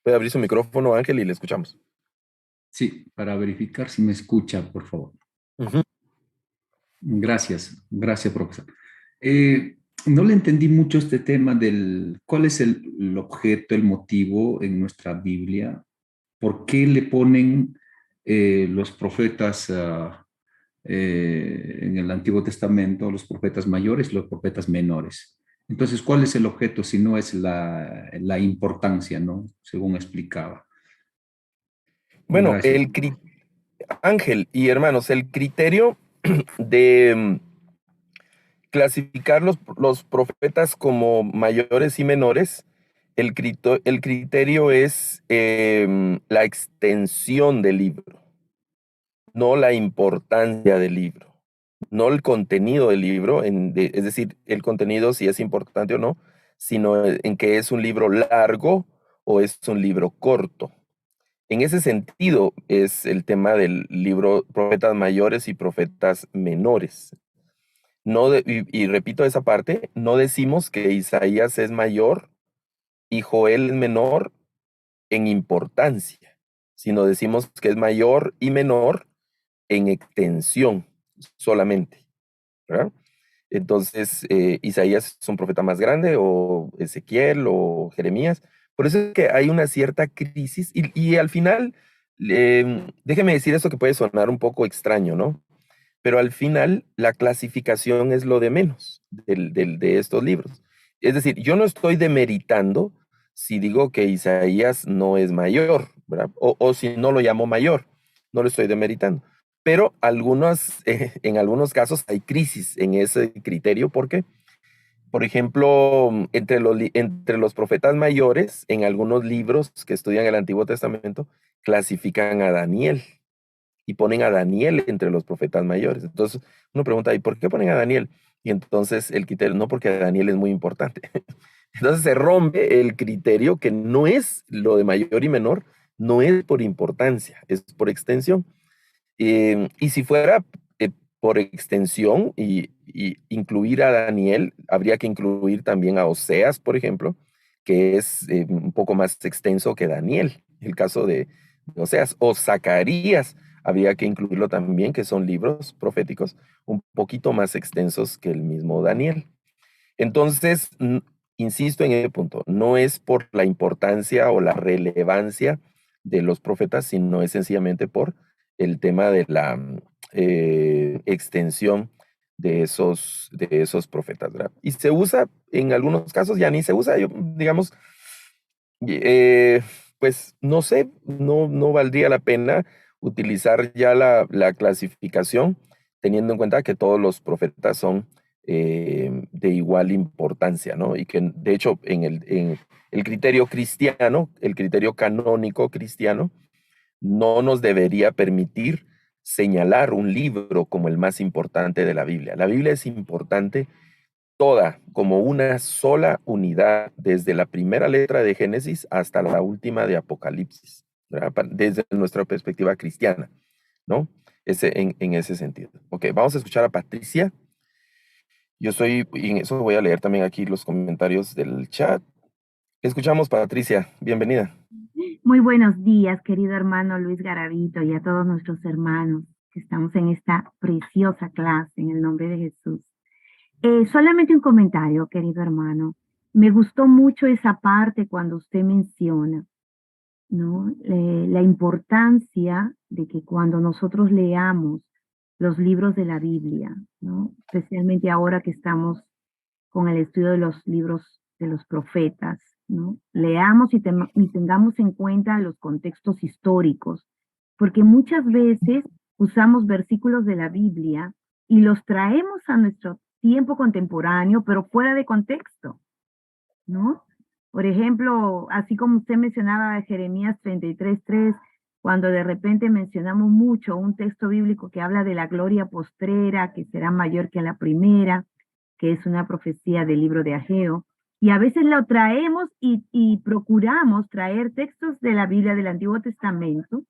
Puede abrir su micrófono, Ángel, y le escuchamos. Sí, para verificar si me escucha, por favor. Ujú. Gracias, profesor. No le entendí mucho este tema del cuál es el objeto, el motivo en nuestra Biblia, por qué le ponen los profetas en el Antiguo Testamento, los profetas mayores y los profetas menores. Entonces, ¿cuál es el objeto si no es la importancia, ¿no? Según explicaba. Bueno, Gracias. Ángel y hermanos, el criterio de clasificar los profetas como mayores y menores, el criterio es la extensión del libro, no la importancia del libro, no el contenido del libro, es decir, el contenido si es importante o no, sino en que es un libro largo o es un libro corto. En ese sentido es el tema del libro profetas mayores y profetas menores. No y repito esa parte, no decimos que Isaías es mayor y Joel es menor en importancia, sino decimos que es mayor y menor en extensión solamente, ¿verdad? Entonces, Isaías es un profeta más grande, o Ezequiel, o Jeremías. Por eso es que hay una cierta crisis, y al final, déjeme decir eso que puede sonar un poco extraño, ¿no? Pero al final, la clasificación es lo de menos de estos libros. Es decir, yo no estoy demeritando si digo que Isaías no es mayor, ¿verdad? O si no lo llamo mayor, no lo estoy demeritando. Pero en algunos casos hay crisis en ese criterio porque, por ejemplo, entre los profetas mayores, en algunos libros que estudian el Antiguo Testamento, clasifican a Daniel y ponen a Daniel entre los profetas mayores. Entonces uno pregunta, ¿y por qué ponen a Daniel? Y entonces el criterio, no, porque Daniel es muy importante. Entonces se rompe el criterio que no es lo de mayor y menor, no es por importancia, es por extensión. Y si fuera por extensión y incluir a Daniel, habría que incluir también a Oseas, por ejemplo, que es un poco más extenso que Daniel, el caso de Oseas, o Zacarías, habría que incluirlo también, que son libros proféticos un poquito más extensos que el mismo Daniel. Entonces, insisto en ese punto, no es por la importancia o la relevancia de los profetas, sino es sencillamente por el tema de la extensión de esos profetas, ¿verdad? Y se usa, en algunos casos ya ni se usa, digamos, eh, pues no sé, no valdría la pena utilizar ya la clasificación, teniendo en cuenta que todos los profetas son de igual importancia, ¿no? Y que de hecho en el criterio cristiano, el criterio canónico cristiano, no nos debería permitir señalar un libro como el más importante de la Biblia. La Biblia es importante toda como una sola unidad, desde la primera letra de Génesis hasta la última de Apocalipsis, ¿verdad? Desde nuestra perspectiva cristiana, ¿no? En ese sentido. Ok, vamos a escuchar a Patricia. Y en eso voy a leer también aquí los comentarios del chat. Escuchamos, Patricia, bienvenida. Muy buenos días, querido hermano Luis Garavito, y a todos nuestros hermanos que estamos en esta preciosa clase en el nombre de Jesús. Solamente un comentario, querido hermano. Me gustó mucho esa parte cuando usted menciona, ¿no? La importancia de que cuando nosotros leamos los libros de la Biblia, ¿no? Especialmente ahora que estamos con el estudio de los libros de los profetas, ¿no? Leamos y tengamos en cuenta los contextos históricos, porque muchas veces usamos versículos de la Biblia y los traemos a nuestro tiempo contemporáneo, pero fuera de contexto, ¿no? Por ejemplo, así como usted mencionaba Jeremías 33:3, cuando de repente mencionamos mucho un texto bíblico que habla de la gloria postrera, que será mayor que la primera, que es una profecía del libro de Ageo, y a veces lo traemos y procuramos traer textos de la Biblia del Antiguo Testamento,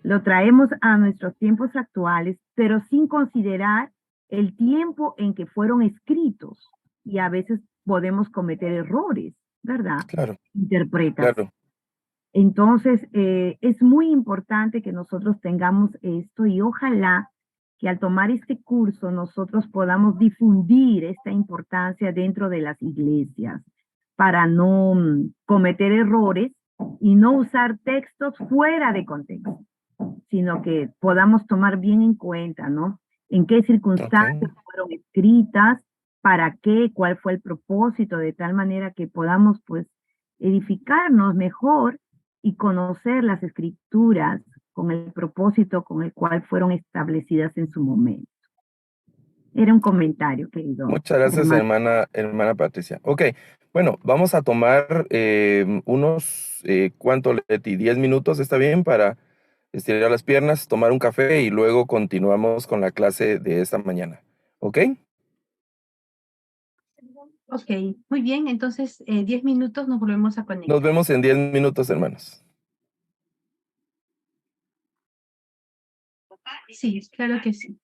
lo traemos a nuestros tiempos actuales, pero sin considerar el tiempo en que fueron escritos, y a veces podemos cometer errores, ¿verdad? Claro, Interpretas. claro. Entonces, es muy importante que nosotros tengamos esto y ojalá que al tomar este curso nosotros podamos difundir esta importancia dentro de las iglesias para no cometer errores y no usar textos fuera de contexto, sino que podamos tomar bien en cuenta, ¿no? En qué Ok. circunstancias fueron escritas, para qué, cuál fue el propósito, de tal manera que podamos, pues, edificarnos mejor y conocer las escrituras con el propósito con el cual fueron establecidas en su momento. Era un comentario, querido Muchas gracias, hermano. hermana Patricia. Ok, bueno, vamos a tomar unos, ¿cuánto, Leti? 10 minutos, ¿está bien? Para estirar las piernas, tomar un café y luego continuamos con la clase de esta mañana. ¿Ok? Ok, muy bien, entonces 10 minutos nos volvemos a Nos conectar. vemos en 10 minutos, hermanos. Sí, claro que sí.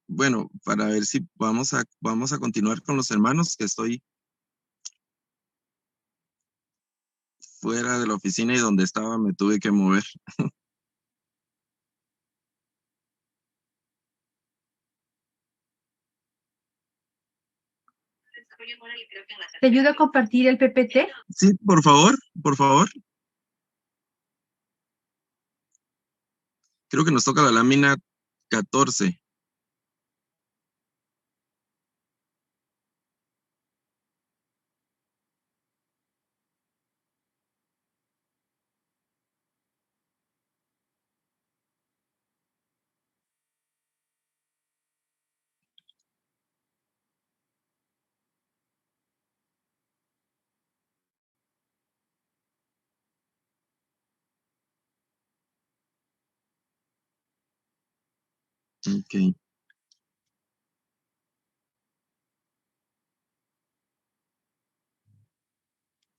Bueno, para ver si vamos a continuar con los hermanos, que estoy fuera de la oficina y donde estaba me tuve que mover. ¿Te ayudo a compartir el PPT? Sí, por favor, por favor. Creo que nos toca la lámina 14. Ok.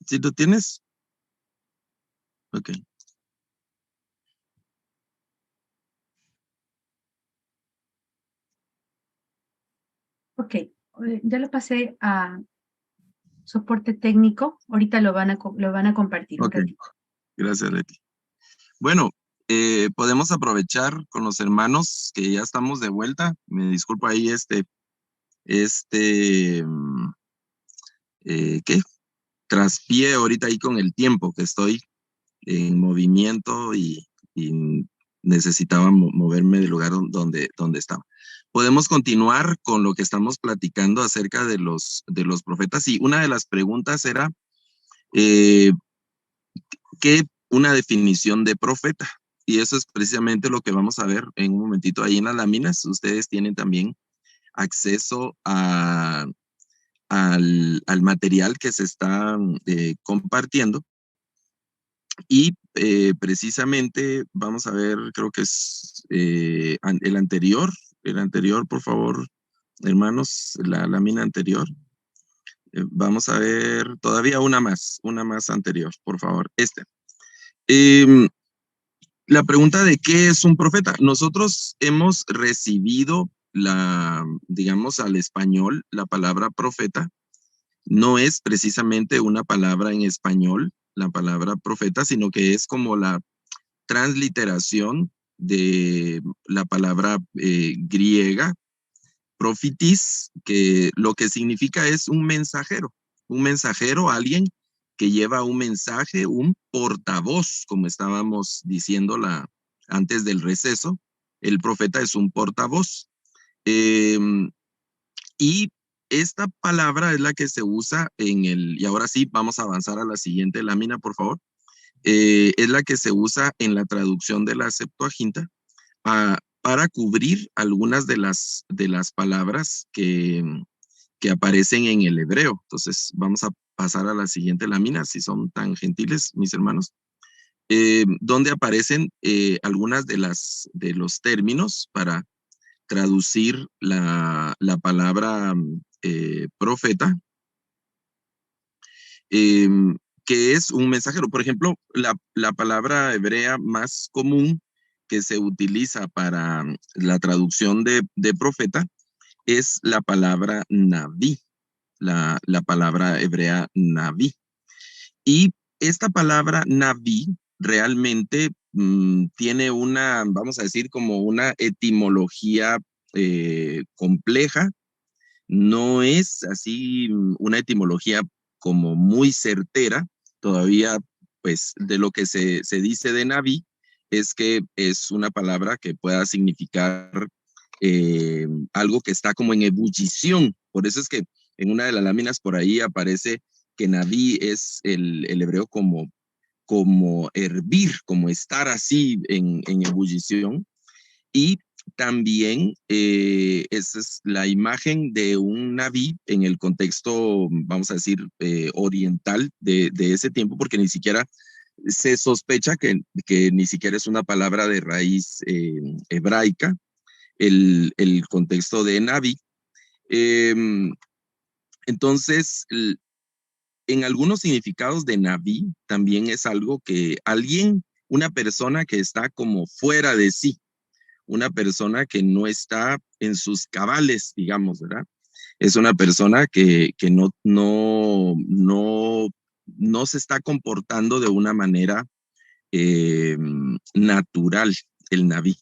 ¿Sí lo tienes? Ok. Ok, ya lo pasé a soporte técnico. Ahorita lo van a compartir un Ok. ratito. Gracias, Leti. Bueno, podemos aprovechar con los hermanos que ya estamos de vuelta. Me disculpo ahí ¿qué? Traspié ahorita ahí con el tiempo que estoy en movimiento y necesitaba moverme del lugar donde estaba. Podemos continuar con lo que estamos platicando acerca de los profetas, y una de las preguntas era, ¿qué una definición de profeta? Y eso es precisamente lo que vamos a ver en un momentito ahí en las láminas. Ustedes tienen también acceso al material que se está compartiendo. Y precisamente vamos a ver, creo que es el anterior, por favor, hermanos, la lámina anterior. Vamos a ver todavía una más anterior, por favor. Em, la pregunta de qué es un profeta. Nosotros hemos recibido digamos, al español, la palabra profeta. No es precisamente una palabra en español, la palabra profeta, sino que es como la transliteración de la palabra griega, prophetis, que lo que significa es un mensajero, alguien que lleva un mensaje, un portavoz, como estábamos diciendo antes del receso. El profeta es un portavoz. Y esta palabra es la que se usa y ahora sí, vamos a avanzar a la siguiente lámina, por favor. Es la que se usa en la traducción de la Septuaginta para cubrir algunas de las palabras que aparecen en el hebreo. Entonces, vamos a pasar a la siguiente lámina, si son tan gentiles, mis hermanos, donde aparecen algunas de los términos para traducir la palabra profeta, que es un mensajero. Por ejemplo, la palabra hebrea más común que se utiliza para la traducción de profeta es la palabra naví, la palabra hebrea naví. Y esta palabra naví realmente tiene vamos a decir, como una etimología compleja. No es así una etimología como muy certera. Todavía, pues, de lo que se dice de naví es que es una palabra que pueda significar algo que está como en ebullición. Por eso es que en una de las láminas por ahí aparece que naví es el hebreo como hervir, como estar así en ebullición. Y también esa es la imagen de un naví en el contexto, vamos a decir, oriental de ese tiempo, porque ni siquiera se sospecha que ni siquiera es una palabra de raíz hebraica, el contexto de naví. Entonces, en algunos significados de naví también es algo que una persona que está como fuera de sí, una persona que no está en sus cabales, digamos, ¿verdad? Es una persona que no se está comportando de una manera natural, el naví.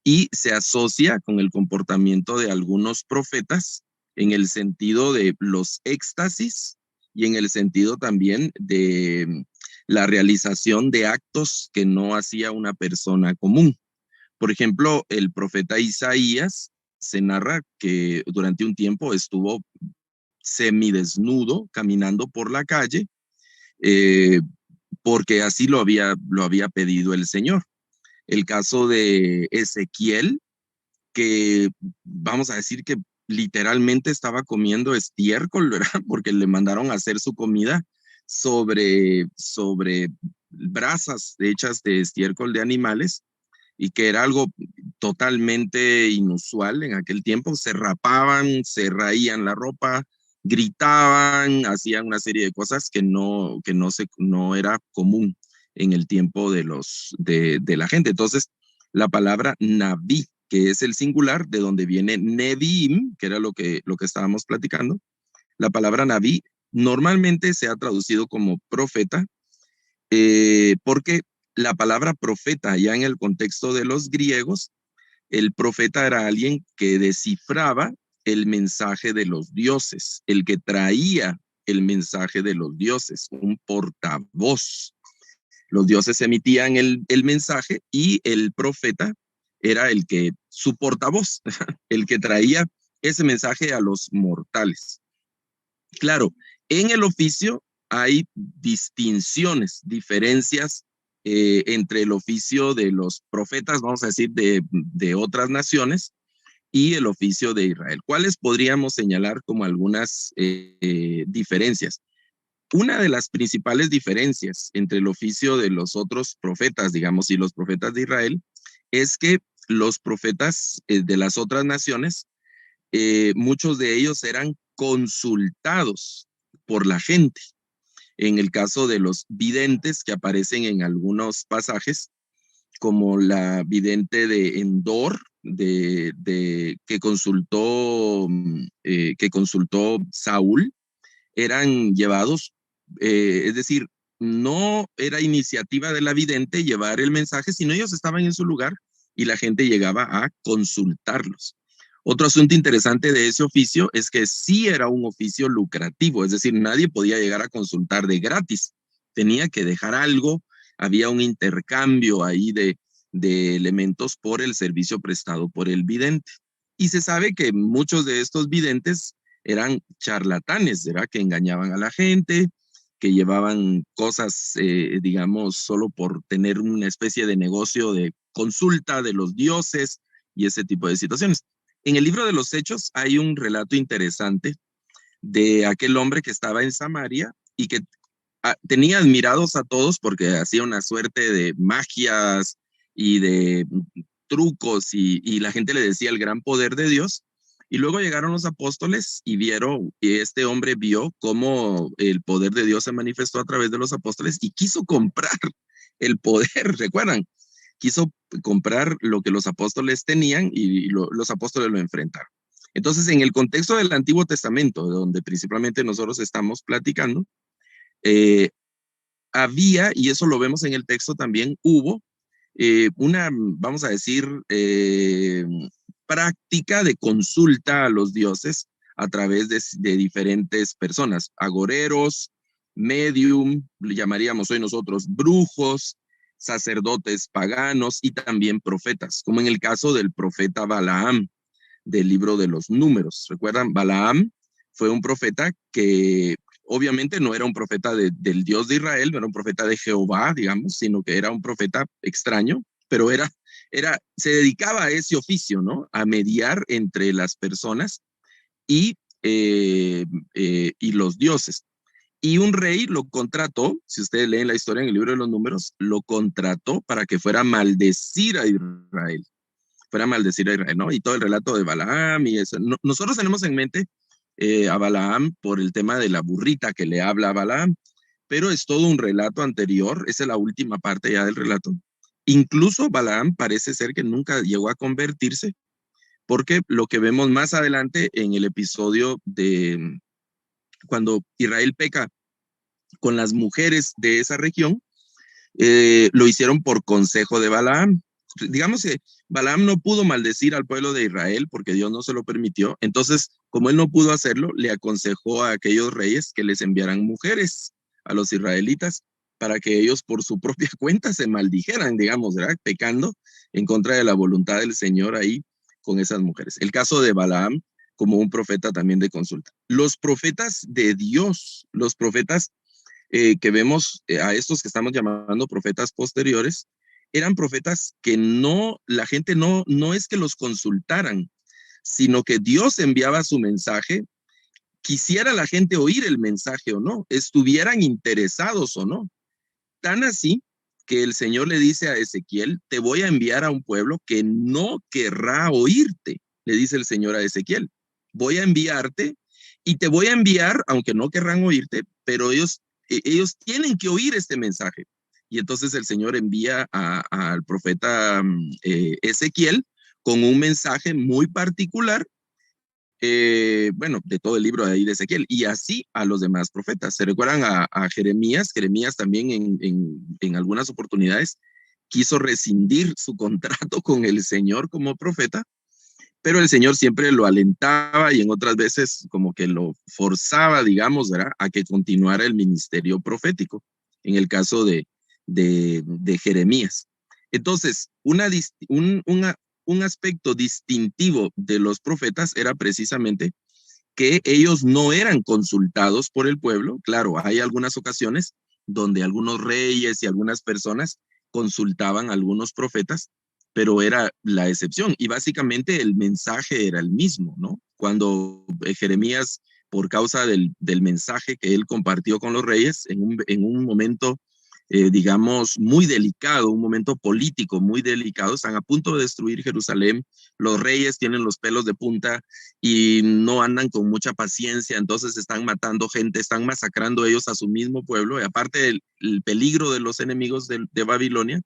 Y se asocia con el comportamiento de algunos profetas en el sentido de los éxtasis y en el sentido también de la realización de actos que no hacía una persona común. Por ejemplo, el profeta Isaías se narra que durante un tiempo estuvo semidesnudo caminando por la calle eh, porque así lo había pedido el Señor. El caso de Ezequiel, que vamos a decir que literalmente estaba comiendo estiércol, ¿verdad? Porque le mandaron a hacer su comida sobre brasas hechas de estiércol de animales. y que era algo totalmente inusual en aquel tiempo. Se rapaban, se raían la ropa, gritaban, hacían una serie de cosas que no era común en el tiempo de la gente. Entonces, la palabra Naví, que es el singular, de donde viene Neviim, que era lo que estábamos platicando. La palabra Naví normalmente se ha traducido como profeta, porque la palabra profeta, ya en el contexto de los griegos, el profeta era alguien que descifraba el mensaje de los dioses, el que traía el mensaje de los dioses, un portavoz. Los dioses emitían el mensaje y el profeta era su portavoz, el que traía ese mensaje a los mortales. Claro, en el oficio hay distinciones, diferencias entre el oficio de los profetas, vamos a decir, de otras naciones y el oficio de Israel. ¿Cuáles podríamos señalar como algunas diferencias? Una de las principales diferencias entre el oficio de los otros profetas, digamos, y los profetas de Israel, es que los profetas de las otras naciones, muchos de ellos eran consultados por la gente. En el caso de los videntes que aparecen en algunos pasajes, como la vidente de Endor, que consultó Saúl, eran llevados, es decir, no era iniciativa de la vidente llevar el mensaje, sino ellos estaban en su lugar y la gente llegaba a consultarlos. Otro asunto interesante de ese oficio es que sí era un oficio lucrativo, es decir, nadie podía llegar a consultar de gratis, tenía que dejar algo, había un intercambio ahí de elementos por el servicio prestado por el vidente. Y se sabe que muchos de estos videntes eran charlatanes, ¿verdad? Que engañaban a la gente, que llevaban cosas, digamos, solo por tener una especie de negocio de consulta de los dioses y ese tipo de situaciones. En el libro de los Hechos hay un relato interesante de aquel hombre que estaba en Samaria y que tenía admirados a todos porque hacía una suerte de magias y de trucos y la gente le decía el gran poder de Dios. Y luego llegaron los apóstoles y este hombre vio cómo el poder de Dios se manifestó a través de los apóstoles y quiso comprar el poder, ¿recuerdan? Quiso comprar lo que los apóstoles tenían y los apóstoles lo enfrentaron. Entonces, en el contexto del Antiguo Testamento, donde principalmente nosotros estamos platicando, había, y eso lo vemos en el texto también, hubo una, vamos a decir, práctica de consulta a los dioses a través de diferentes personas, agoreros, medium, le llamaríamos hoy nosotros brujos, sacerdotes paganos y también profetas, como en el caso del profeta Balaam del libro de los Números. ¿Recuerdan? Balaam fue un profeta que obviamente no era un profeta del Dios de Israel, no era un profeta de Jehová, digamos, sino que era un profeta extraño, pero se dedicaba a ese oficio, ¿no? A mediar entre las personas y los dioses. Y un rey lo contrató, si ustedes leen la historia en el libro de los Números, lo contrató para que fuera a maldecir a Israel. ¿No? Y todo el relato de Balaam y eso. Nosotros tenemos en mente a Balaam por el tema de la burrita que le habla a Balaam, pero es todo un relato anterior, esa es la última parte ya del relato. Incluso Balaam parece ser que nunca llegó a convertirse, porque lo que vemos más adelante en el episodio de cuando Israel peca con las mujeres de esa región, lo hicieron por consejo de Balaam. Digamos que Balaam no pudo maldecir al pueblo de Israel porque Dios no se lo permitió. Entonces, como él no pudo hacerlo, le aconsejó a aquellos reyes que les enviaran mujeres a los israelitas para que ellos por su propia cuenta se maldijeran, digamos, ¿verdad? Pecando en contra de la voluntad del Señor ahí con esas mujeres. El caso de Balaam como un profeta también de consulta. Los profetas de Dios, los profetas que vemos a estos que estamos llamando profetas posteriores, eran profetas que la gente no es que los consultaran, sino que Dios enviaba su mensaje, quisiera la gente oír el mensaje o no, estuvieran interesados o no. Tan así que el Señor le dice a Ezequiel, te voy a enviar a un pueblo que no querrá oírte, le dice el Señor a Ezequiel. Voy a enviarte y te voy a enviar, aunque no querrán oírte, pero ellos tienen que oír este mensaje. Y entonces el Señor envía al profeta Ezequiel con un mensaje muy particular, bueno, de todo el libro de ahí de Ezequiel, y así a los demás profetas. ¿Se recuerdan a Jeremías? Jeremías también en algunas oportunidades quiso rescindir su contrato con el Señor como profeta, pero el Señor siempre lo alentaba y en otras veces como que lo forzaba, digamos, ¿verdad?, a que continuara el ministerio profético, en el caso de Jeremías. Entonces, un aspecto distintivo de los profetas era precisamente que ellos no eran consultados por el pueblo. Claro, hay algunas ocasiones donde algunos reyes y algunas personas consultaban a algunos profetas, pero era la excepción. Y básicamente el mensaje era el mismo, ¿no? Cuando Jeremías, por causa del mensaje que él compartió con los reyes, en un momento, digamos, muy delicado, un momento político muy delicado, están a punto de destruir Jerusalén, los reyes tienen los pelos de punta y no andan con mucha paciencia, entonces están matando gente, están masacrando ellos a su mismo pueblo, y aparte el peligro de los enemigos de Babilonia,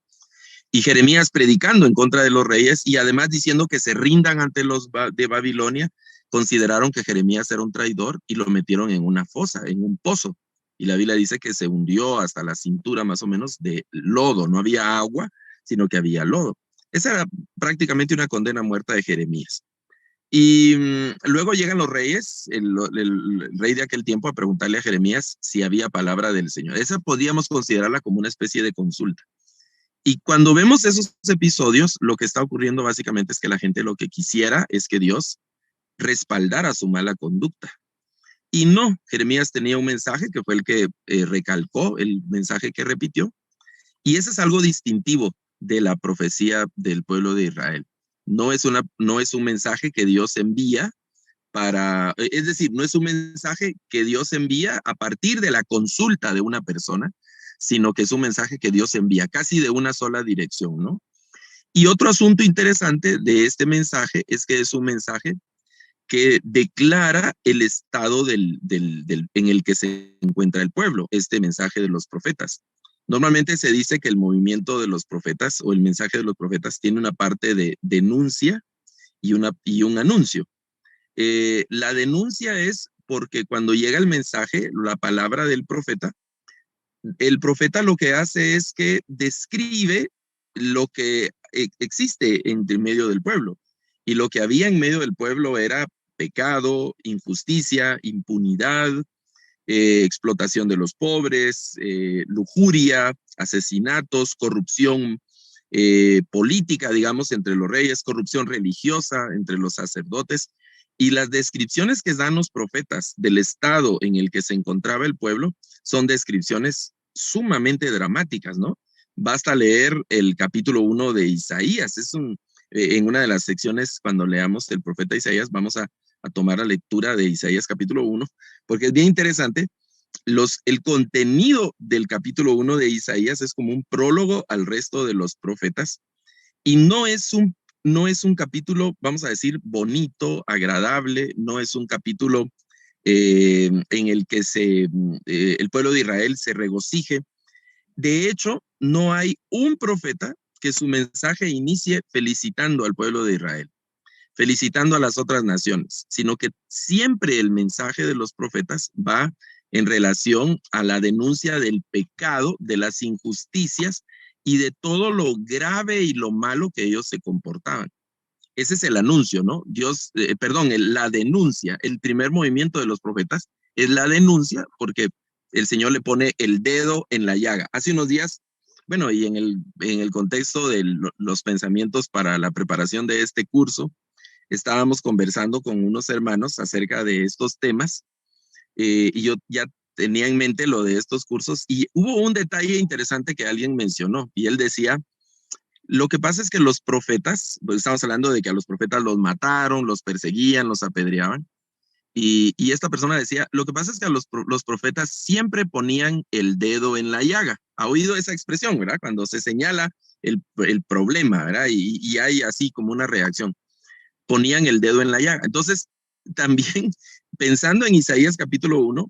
y Jeremías predicando en contra de los reyes y además diciendo que se rindan ante los de Babilonia, consideraron que Jeremías era un traidor y lo metieron en una fosa, en un pozo. Y la Biblia dice que se hundió hasta la cintura más o menos de lodo, no había agua, sino que había lodo. Esa era prácticamente una condena a muerte de Jeremías. Y luego llegan los reyes, el rey de aquel tiempo, a preguntarle a Jeremías si había palabra del Señor. Esa podríamos considerarla como una especie de consulta. Y cuando vemos esos episodios, lo que está ocurriendo básicamente es que la gente lo que quisiera es que Dios respaldara su mala conducta. Y no, Jeremías tenía un mensaje que fue el que recalcó, el mensaje que repitió. Y ese es algo distintivo de la profecía del pueblo de Israel. No es un mensaje que Dios envía es decir, no es un mensaje que Dios envía a partir de la consulta de una persona, sino que es un mensaje que Dios envía casi de una sola dirección, ¿no? Y otro asunto interesante de este mensaje es que es un mensaje que declara el estado en el que se encuentra el pueblo, este mensaje de los profetas. Normalmente se dice que el movimiento de los profetas o el mensaje de los profetas tiene una parte de denuncia y un anuncio. La denuncia es porque cuando llega el mensaje, la palabra del profeta, el profeta lo que hace es que describe lo que existe en medio del pueblo. Y lo que había en medio del pueblo era pecado, injusticia, impunidad, explotación de los pobres, lujuria, asesinatos, corrupción política, digamos, entre los reyes, corrupción religiosa entre los sacerdotes. Y las descripciones que dan los profetas del estado en el que se encontraba el pueblo son descripciones sumamente dramáticas, ¿no? Basta leer el capítulo 1 de Isaías. En una de las secciones, cuando leamos el profeta Isaías, vamos a tomar la lectura de Isaías capítulo 1, porque es bien interesante. El contenido del capítulo 1 de Isaías es como un prólogo al resto de los profetas y no es un capítulo, vamos a decir, bonito, agradable, no es un capítulo en el que el pueblo de Israel se regocije. De hecho, no hay un profeta que su mensaje inicie felicitando al pueblo de Israel, felicitando a las otras naciones, sino que siempre el mensaje de los profetas va en relación a la denuncia del pecado, de las injusticias y de todo lo grave y lo malo que ellos se comportaban. Ese es el anuncio, ¿no? La denuncia. El primer movimiento de los profetas es la denuncia, porque el Señor le pone el dedo en la llaga. Hace unos días, bueno, y en el contexto de los pensamientos para la preparación de este curso, estábamos conversando con unos hermanos acerca de estos temas, y yo ya tenía en mente lo de estos cursos, y hubo un detalle interesante que alguien mencionó, y él decía, lo que pasa es que los profetas, pues estamos hablando de que a los profetas los mataron, los perseguían, los apedreaban, y esta persona decía, lo que pasa es que los profetas siempre ponían el dedo en la llaga. ha oído esa expresión, ¿verdad? Cuando se señala el problema, ¿verdad? Y hay así como una reacción. Ponían el dedo en la llaga. Entonces, también pensando en Isaías capítulo 1,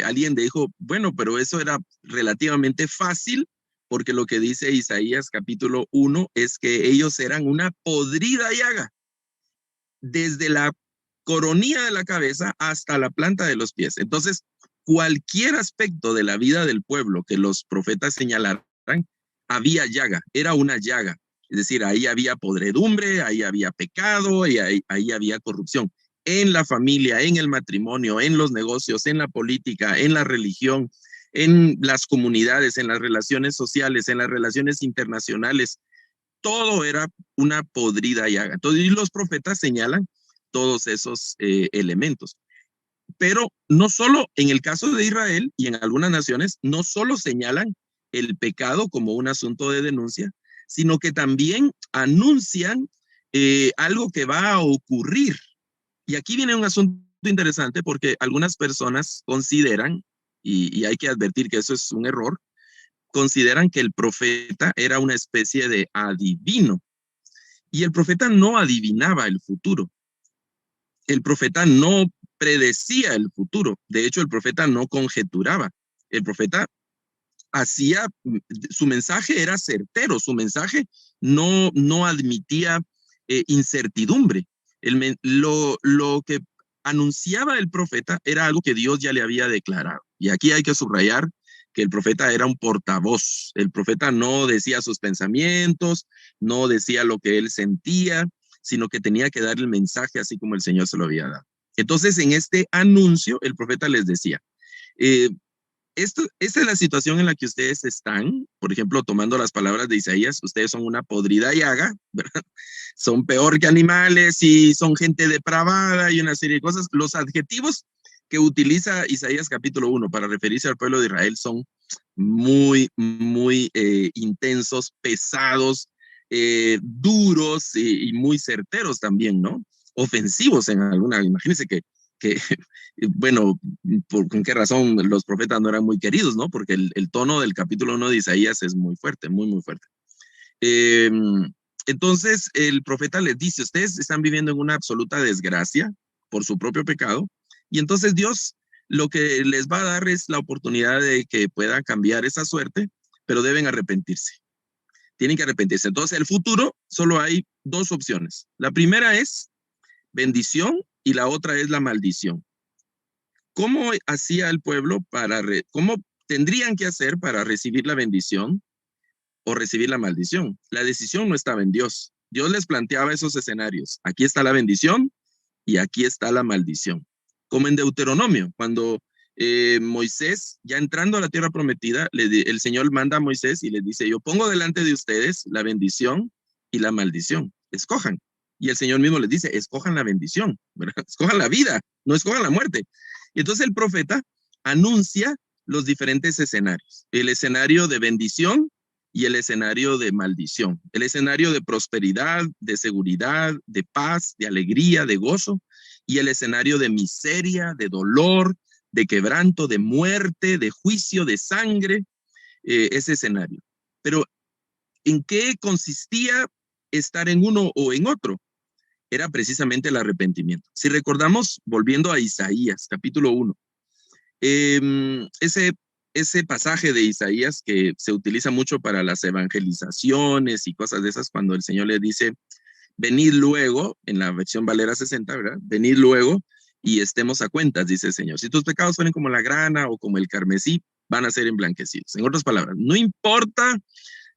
alguien dijo, bueno, pero eso era relativamente fácil, porque lo que dice Isaías capítulo 1 es que ellos eran una podrida llaga, desde la coronilla de la cabeza hasta la planta de los pies. Entonces, cualquier aspecto de la vida del pueblo que los profetas señalaran, había llaga, era una llaga. Es decir, ahí había podredumbre, ahí había pecado, y ahí había corrupción. En la familia, en el matrimonio, en los negocios, en la política, en la religión, en las comunidades, en las relaciones sociales, en las relaciones internacionales, todo era una podrida llaga. Entonces, y los profetas señalan todos esos elementos. Pero no solo en el caso de Israel y en algunas naciones, no solo señalan el pecado como un asunto de denuncia, sino que también anuncian algo que va a ocurrir. Y aquí viene un asunto interesante porque algunas personas consideran, y hay que advertir que eso es un error, consideran que el profeta era una especie de adivino. Y el profeta no adivinaba el futuro. El profeta no predecía el futuro. De hecho, el profeta no conjeturaba. El profeta hacía, su mensaje era certero, su mensaje no admitía incertidumbre. Lo que anunciaba el profeta era algo que Dios ya le había declarado. Y aquí hay que subrayar que el profeta era un portavoz. El profeta no decía sus pensamientos, no decía lo que él sentía, sino que tenía que dar el mensaje así como el Señor se lo había dado. Entonces, en este anuncio, el profeta les decía, esta es la situación en la que ustedes están, por ejemplo, tomando las palabras de Isaías, ustedes son una podrida llaga, ¿verdad? Son peor que animales y son gente depravada y una serie de cosas. Los adjetivos que utiliza Isaías capítulo 1 para referirse al pueblo de Israel son muy intensos, pesados, duros y muy certeros también, ¿no? Ofensivos en alguna, imagínense que bueno, ¿con qué razón los profetas no eran muy queridos, no? Porque el tono del capítulo 1 de Isaías es muy fuerte, muy fuerte. Entonces, el profeta les dice, ustedes están viviendo en una absoluta desgracia por su propio pecado, y entonces Dios lo que les va a dar es la oportunidad de que puedan cambiar esa suerte, pero deben arrepentirse. Tienen que arrepentirse. Entonces, el futuro solo hay dos opciones. La primera es bendición y la otra es la maldición. ¿Cómo hacía el pueblo cómo tendrían que hacer para recibir la bendición o recibir la maldición? La decisión no estaba en Dios. Dios les planteaba esos escenarios. Aquí está la bendición y aquí está la maldición. Como en Deuteronomio, cuando Moisés, ya entrando a la tierra prometida, el Señor manda a Moisés y les dice, yo pongo delante de ustedes la bendición y la maldición. Escojan. Y el Señor mismo les dice, escojan la bendición, ¿verdad? Escojan la vida, no escojan la muerte. Y entonces el profeta anuncia los diferentes escenarios. El escenario de bendición y el escenario de maldición. El escenario de prosperidad, de seguridad, de paz, de alegría, de gozo. Y el escenario de miseria, de dolor, de quebranto, de muerte, de juicio, de sangre. Ese escenario. Pero, ¿en qué consistía estar en uno o en otro? Era precisamente el arrepentimiento. Si recordamos, volviendo a Isaías, capítulo 1, ese pasaje de Isaías que se utiliza mucho para las evangelizaciones y cosas de esas, cuando el Señor le dice, venid luego, en la versión Valera 60, ¿verdad? Venid luego y estemos a cuentas, dice el Señor. Si tus pecados fueren como la grana o como el carmesí, van a ser emblanquecidos. En otras palabras, no importa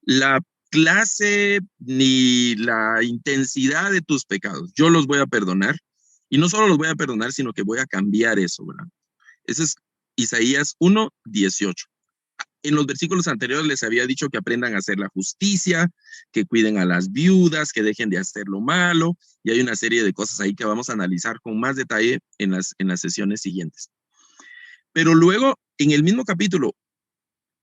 la clase ni la intensidad de tus pecados, yo los voy a perdonar, y no solo los voy a perdonar, sino que voy a cambiar eso, ¿verdad? Ese es Isaías 1:18. En los versículos anteriores les había dicho que aprendan a hacer la justicia, que cuiden a las viudas, que dejen de hacer lo malo, y hay una serie de cosas ahí que vamos a analizar con más detalle en las sesiones siguientes. Pero luego, en el mismo capítulo,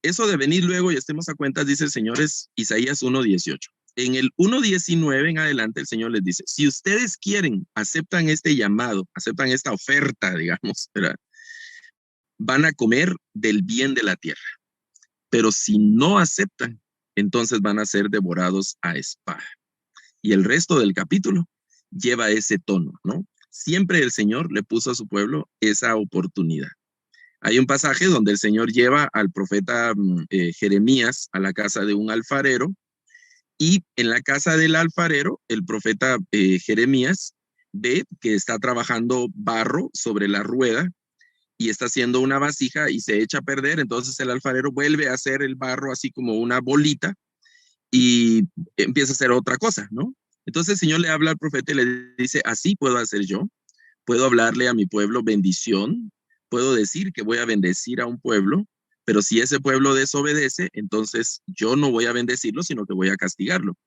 eso de venir luego y estemos a cuentas, dice el Señor, es Isaías 1:18. En el 1:19 en adelante, el Señor les dice, si ustedes quieren, aceptan este llamado, aceptan esta oferta, digamos, ¿verdad? Van a comer del bien de la tierra. pero si no aceptan, entonces van a ser devorados a espada. Y el resto del capítulo lleva ese tono, ¿no? Siempre el Señor le puso a su pueblo esa oportunidad. Hay un pasaje donde el Señor lleva al profeta Jeremías a la casa de un alfarero, y en la casa del alfarero, el profeta Jeremías ve que está trabajando barro sobre la rueda y está haciendo una vasija y se echa a perder. Entonces el alfarero vuelve a hacer el barro así como una bolita y empieza a hacer otra cosa, ¿no? Entonces el Señor le habla al profeta y le dice, así puedo hacer yo, puedo hablarle a mi pueblo bendición, puedo decir que voy a bendecir a un pueblo, pero si ese pueblo desobedece, entonces yo no voy a bendecirlo, sino que voy a castigarlo.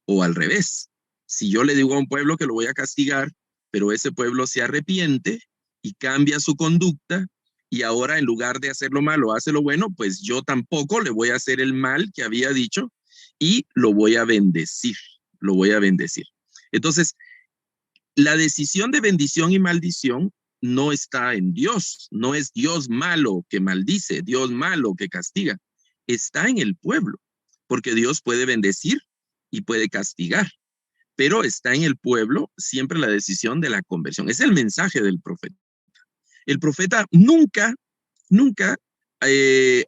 O al revés, si yo le digo a un pueblo que lo voy a castigar, pero ese pueblo se arrepiente y cambia su conducta, y ahora en lugar de hacer lo malo, hace lo bueno, pues yo tampoco le voy a hacer el mal que había dicho y lo voy a bendecir, lo voy a bendecir. Entonces, la decisión de bendición y maldición no está en Dios, no es Dios malo que maldice, Dios malo que castiga, está en el pueblo, porque Dios puede bendecir y puede castigar, pero está en el pueblo siempre la decisión de la conversión. Es el mensaje del profeta. El profeta nunca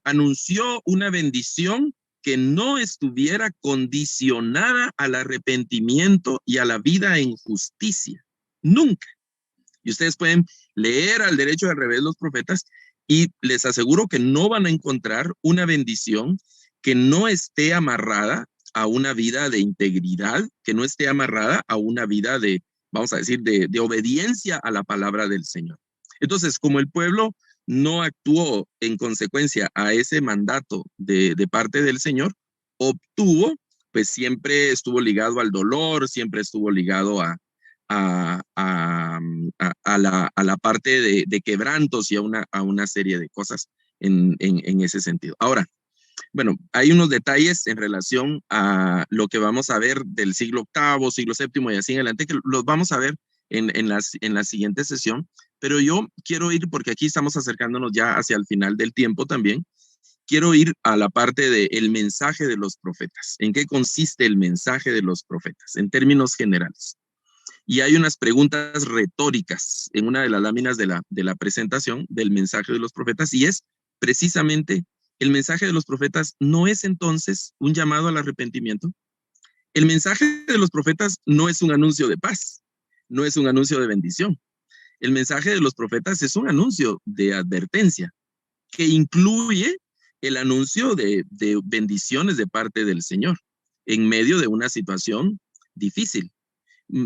anunció una bendición que no estuviera condicionada al arrepentimiento y a la vida en justicia. Nunca. Y ustedes pueden leer al derecho y al revés los profetas y les aseguro que no van a encontrar una bendición que no esté amarrada a una vida de integridad, que no esté amarrada a una vida de, vamos a decir, de obediencia a la palabra del Señor. Entonces, como el pueblo no actuó en consecuencia a ese mandato de parte del Señor, obtuvo, pues siempre estuvo ligado al dolor, siempre estuvo ligado a la parte de quebrantos y a una serie de cosas en ese sentido. Ahora, bueno, hay unos detalles en relación a lo que vamos a ver del siglo VIII, siglo VII y así en adelante, que los vamos a ver en la siguiente sesión, pero yo quiero ir, porque aquí estamos acercándonos ya hacia el final del tiempo también, quiero ir a la parte del mensaje de los profetas. ¿En qué consiste el mensaje de los profetas? En términos generales. Y hay unas preguntas retóricas en una de las láminas de la presentación del mensaje de los profetas, y es precisamente el mensaje de los profetas no es entonces un llamado al arrepentimiento. El mensaje de los profetas no es un anuncio de paz, no es un anuncio de bendición. El mensaje de los profetas es un anuncio de advertencia que incluye el anuncio de bendiciones de parte del Señor en medio de una situación difícil.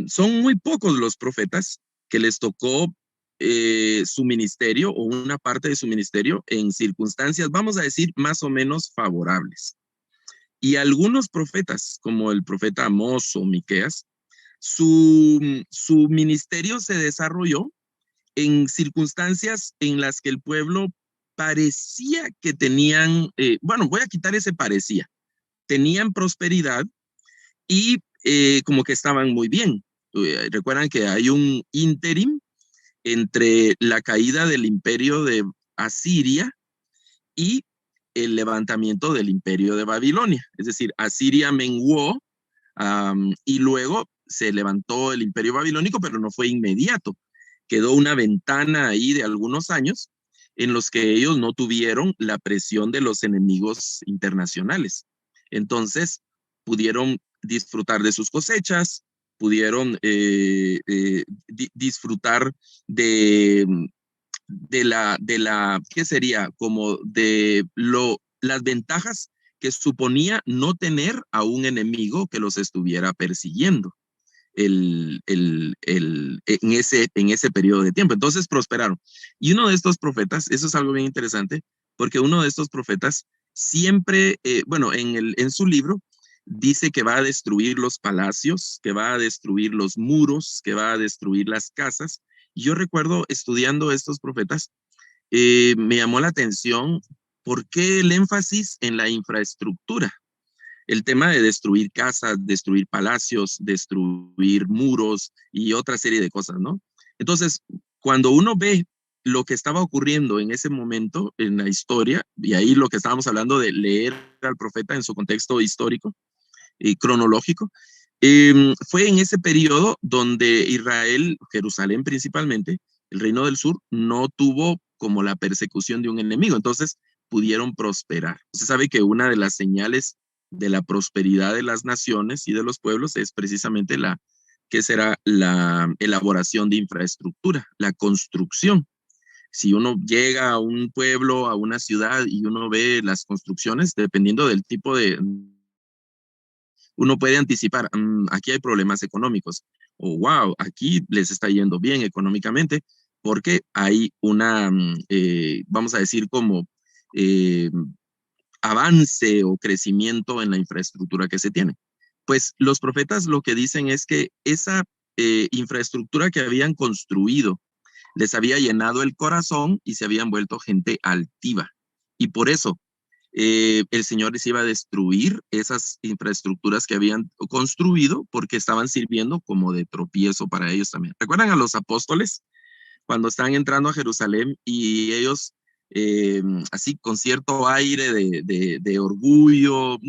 Son muy pocos los profetas que les tocó su ministerio o una parte de su ministerio en circunstancias, vamos a decir, más o menos favorables. Y algunos profetas, como el profeta Amós o Miqueas, su ministerio se desarrolló en circunstancias en las que el pueblo parecía que tenían, bueno, voy a quitar ese parecía, tenían prosperidad y como que estaban muy bien. Recuerdan que hay un ínterim entre la caída del imperio de Asiria y el levantamiento del imperio de Babilonia. Es decir, Asiria menguó y luego se levantó el imperio babilónico, pero no fue inmediato. Quedó una ventana ahí de algunos años en los que ellos no tuvieron la presión de los enemigos internacionales. Entonces, pudieron disfrutar de sus cosechas, pudieron disfrutar de la, ¿qué sería? Como de las ventajas que suponía no tener a un enemigo que los estuviera persiguiendo en ese periodo de tiempo. Entonces prosperaron. Y uno de estos profetas, eso es algo bien interesante, porque uno de estos profetas siempre, bueno, en su libro, dice que va a destruir los palacios, que va a destruir los muros, que va a destruir las casas. Y yo recuerdo estudiando estos profetas, me llamó la atención por qué el énfasis en la infraestructura. El tema de destruir casas, destruir palacios, destruir muros y otra serie de cosas, ¿no? Entonces, cuando uno ve lo que estaba ocurriendo en ese momento en la historia, y ahí lo que estábamos hablando de leer al profeta en su contexto histórico y cronológico, fue en ese periodo donde Israel, Jerusalén principalmente, el reino del sur, no tuvo como la persecución de un enemigo, entonces pudieron prosperar. Usted sabe que una de las señales de la prosperidad de las naciones y de los pueblos es precisamente que será la elaboración de infraestructura, la construcción. Si uno llega a un pueblo, a una ciudad y uno ve las construcciones, dependiendo del tipo uno puede anticipar, aquí hay problemas económicos, o wow, aquí les está yendo bien económicamente, porque hay vamos a decir como eh, avance o crecimiento en la infraestructura que se tiene. Pues los profetas lo que dicen es que esa infraestructura que habían construido les había llenado el corazón y se habían vuelto gente altiva. Y por eso el Señor les iba a destruir esas infraestructuras que habían construido porque estaban sirviendo como de tropiezo para ellos también. ¿Recuerdan a los apóstoles cuando están entrando a Jerusalén y ellos así con cierto aire de orgullo,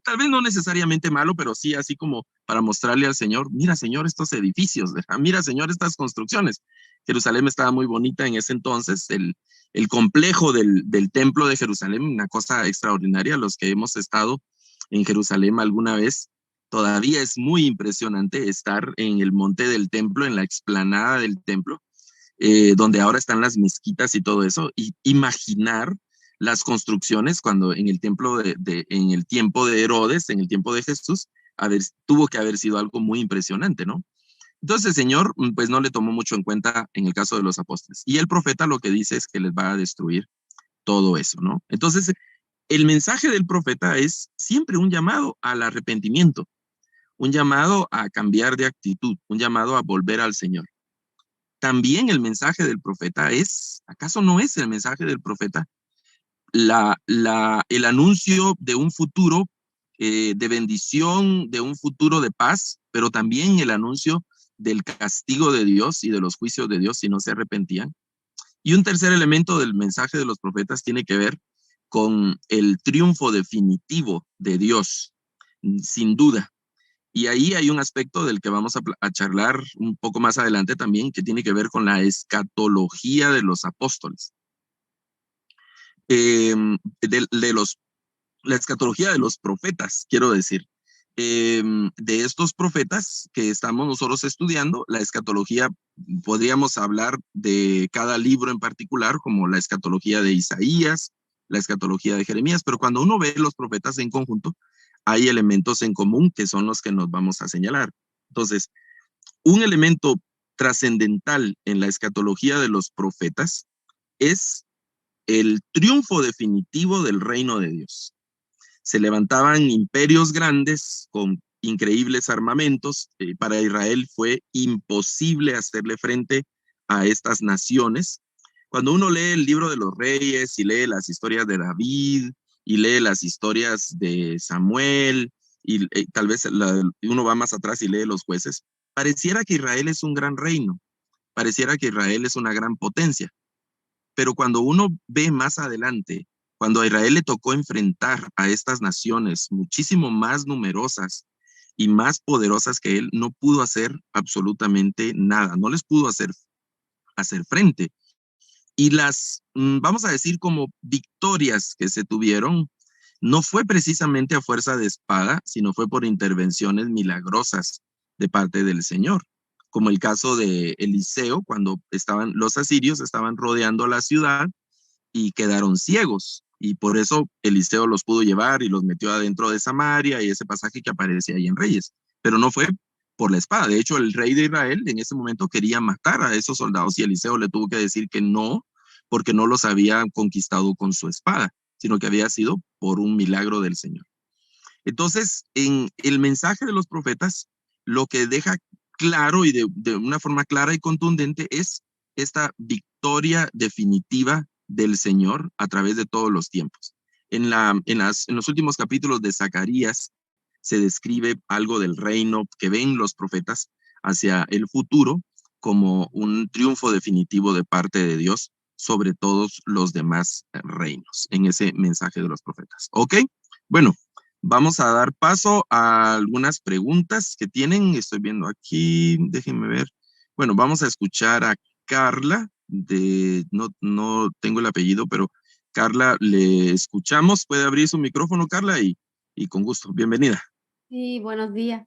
tal vez no necesariamente malo, pero sí así como para mostrarle al Señor, mira Señor estos edificios, mira Señor estas construcciones? Jerusalén estaba muy bonita en ese entonces, el complejo del templo de Jerusalén, una cosa extraordinaria. Los que hemos estado en Jerusalén alguna vez, todavía es muy impresionante estar en el monte del templo, en la explanada del templo, donde ahora están las mezquitas y todo eso, y imaginar las construcciones cuando en el templo en el tiempo de Herodes, en el tiempo de Jesús, tuvo que haber sido algo muy impresionante, ¿no? Entonces el Señor pues no le tomó mucho en cuenta en el caso de los apóstoles. Y el profeta lo que dice es que les va a destruir todo eso, ¿no? Entonces el mensaje del profeta es siempre un llamado al arrepentimiento, un llamado a cambiar de actitud, un llamado a volver al Señor. También el mensaje del profeta ¿acaso no es el mensaje del profeta el anuncio de un futuro de bendición, de un futuro de paz, pero también el anuncio del castigo de Dios y de los juicios de Dios si no se arrepentían? Y un tercer elemento del mensaje de los profetas tiene que ver con el triunfo definitivo de Dios, sin duda. Y ahí hay un aspecto del que vamos a charlar un poco más adelante también, que tiene que ver con la escatología de los apóstoles. La escatología de los profetas, quiero decir. De estos profetas que estamos nosotros estudiando, la escatología, podríamos hablar de cada libro en particular, como la escatología de Isaías, la escatología de Jeremías, pero cuando uno ve los profetas en conjunto, hay elementos en común que son los que nos vamos a señalar. Entonces, un elemento trascendental en la escatología de los profetas es el triunfo definitivo del reino de Dios. Se levantaban imperios grandes con increíbles armamentos. Para Israel fue imposible hacerle frente a estas naciones. Cuando uno lee el libro de los reyes y lee las historias de David y lee las historias de Samuel y tal vez uno va más atrás y lee los jueces, pareciera que Israel es un gran reino, pareciera que Israel es una gran potencia. Pero cuando uno ve más adelante, cuando a Israel le tocó enfrentar a estas naciones muchísimo más numerosas y más poderosas que él, no pudo hacer absolutamente nada, no les pudo hacer frente. Y vamos a decir, como victorias que se tuvieron, no fue precisamente a fuerza de espada, sino fue por intervenciones milagrosas de parte del Señor, como el caso de Eliseo, cuando los asirios estaban rodeando la ciudad y quedaron ciegos, y por eso Eliseo los pudo llevar y los metió adentro de Samaria, y ese pasaje que aparece ahí en Reyes, pero no fue por la espada. De hecho, el rey de Israel en ese momento quería matar a esos soldados y Eliseo le tuvo que decir que no, porque no los había conquistado con su espada, sino que había sido por un milagro del Señor. Entonces, en el mensaje de los profetas, lo que deja claro y de una forma clara y contundente es esta victoria definitiva del Señor a través de todos los tiempos. En los últimos capítulos de Zacarías se describe algo del reino que ven los profetas hacia el futuro como un triunfo definitivo de parte de Dios sobre todos los demás reinos, en ese mensaje de los profetas. ¿Ok? Bueno, vamos a dar paso a algunas preguntas que tienen. Estoy viendo aquí, déjenme ver. Bueno, vamos a escuchar a Carla, no tengo el apellido, pero Carla, le escuchamos. Puede abrir su micrófono, Carla, y con gusto. Bienvenida. Sí, buenos días.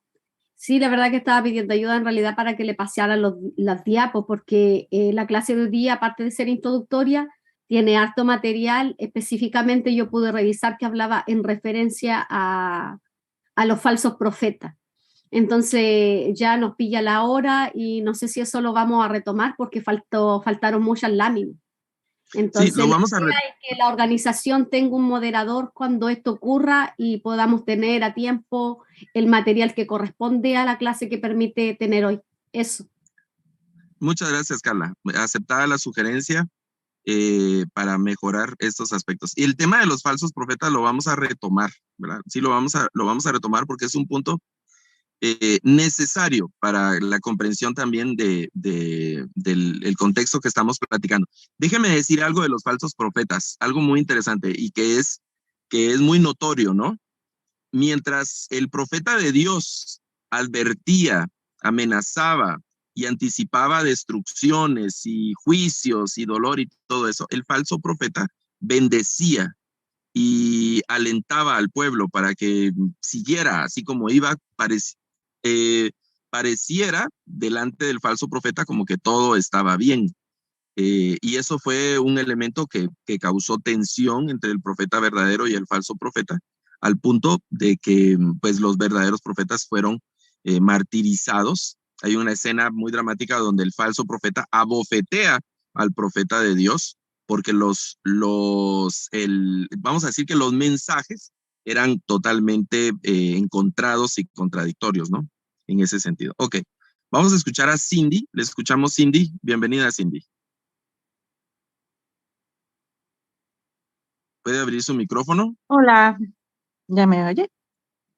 Sí, la verdad que estaba pidiendo ayuda en realidad para que le paseara las diapos, porque la clase de hoy día, aparte de ser introductoria, tiene harto material. Específicamente yo pude revisar que hablaba en referencia a los falsos profetas. Entonces ya nos pilla la hora y no sé si eso lo vamos a retomar porque faltaron muchas láminas. Entonces, Sí, lo vamos a la idea es que la organización tenga un moderador cuando esto ocurra y podamos tener a tiempo el material que corresponde a la clase que permite tener hoy. Eso. Muchas gracias, Carla. Aceptada la sugerencia para mejorar estos aspectos. Y el tema de los falsos profetas lo vamos a retomar, ¿verdad? Sí, lo vamos a retomar porque es un punto necesario para la comprensión también del contexto que estamos platicando. Déjeme decir algo de los falsos profetas, algo muy interesante y que es muy notorio, ¿no? Mientras el profeta de Dios advertía, amenazaba y anticipaba destrucciones y juicios y dolor y todo eso, el falso profeta bendecía y alentaba al pueblo para que siguiera así como iba, pareciera delante del falso profeta como que todo estaba bien. Y eso fue un elemento que causó tensión entre el profeta verdadero y el falso profeta, al punto de que pues, los verdaderos profetas fueron martirizados. Hay una escena muy dramática donde el falso profeta abofetea al profeta de Dios, porque vamos a decir que los mensajes eran totalmente encontrados y contradictorios, ¿no? En ese sentido. Ok, vamos a escuchar a Cindy. Le escuchamos, Cindy. Bienvenida, Cindy. ¿Puede abrir su micrófono? Hola, ¿ya me oye?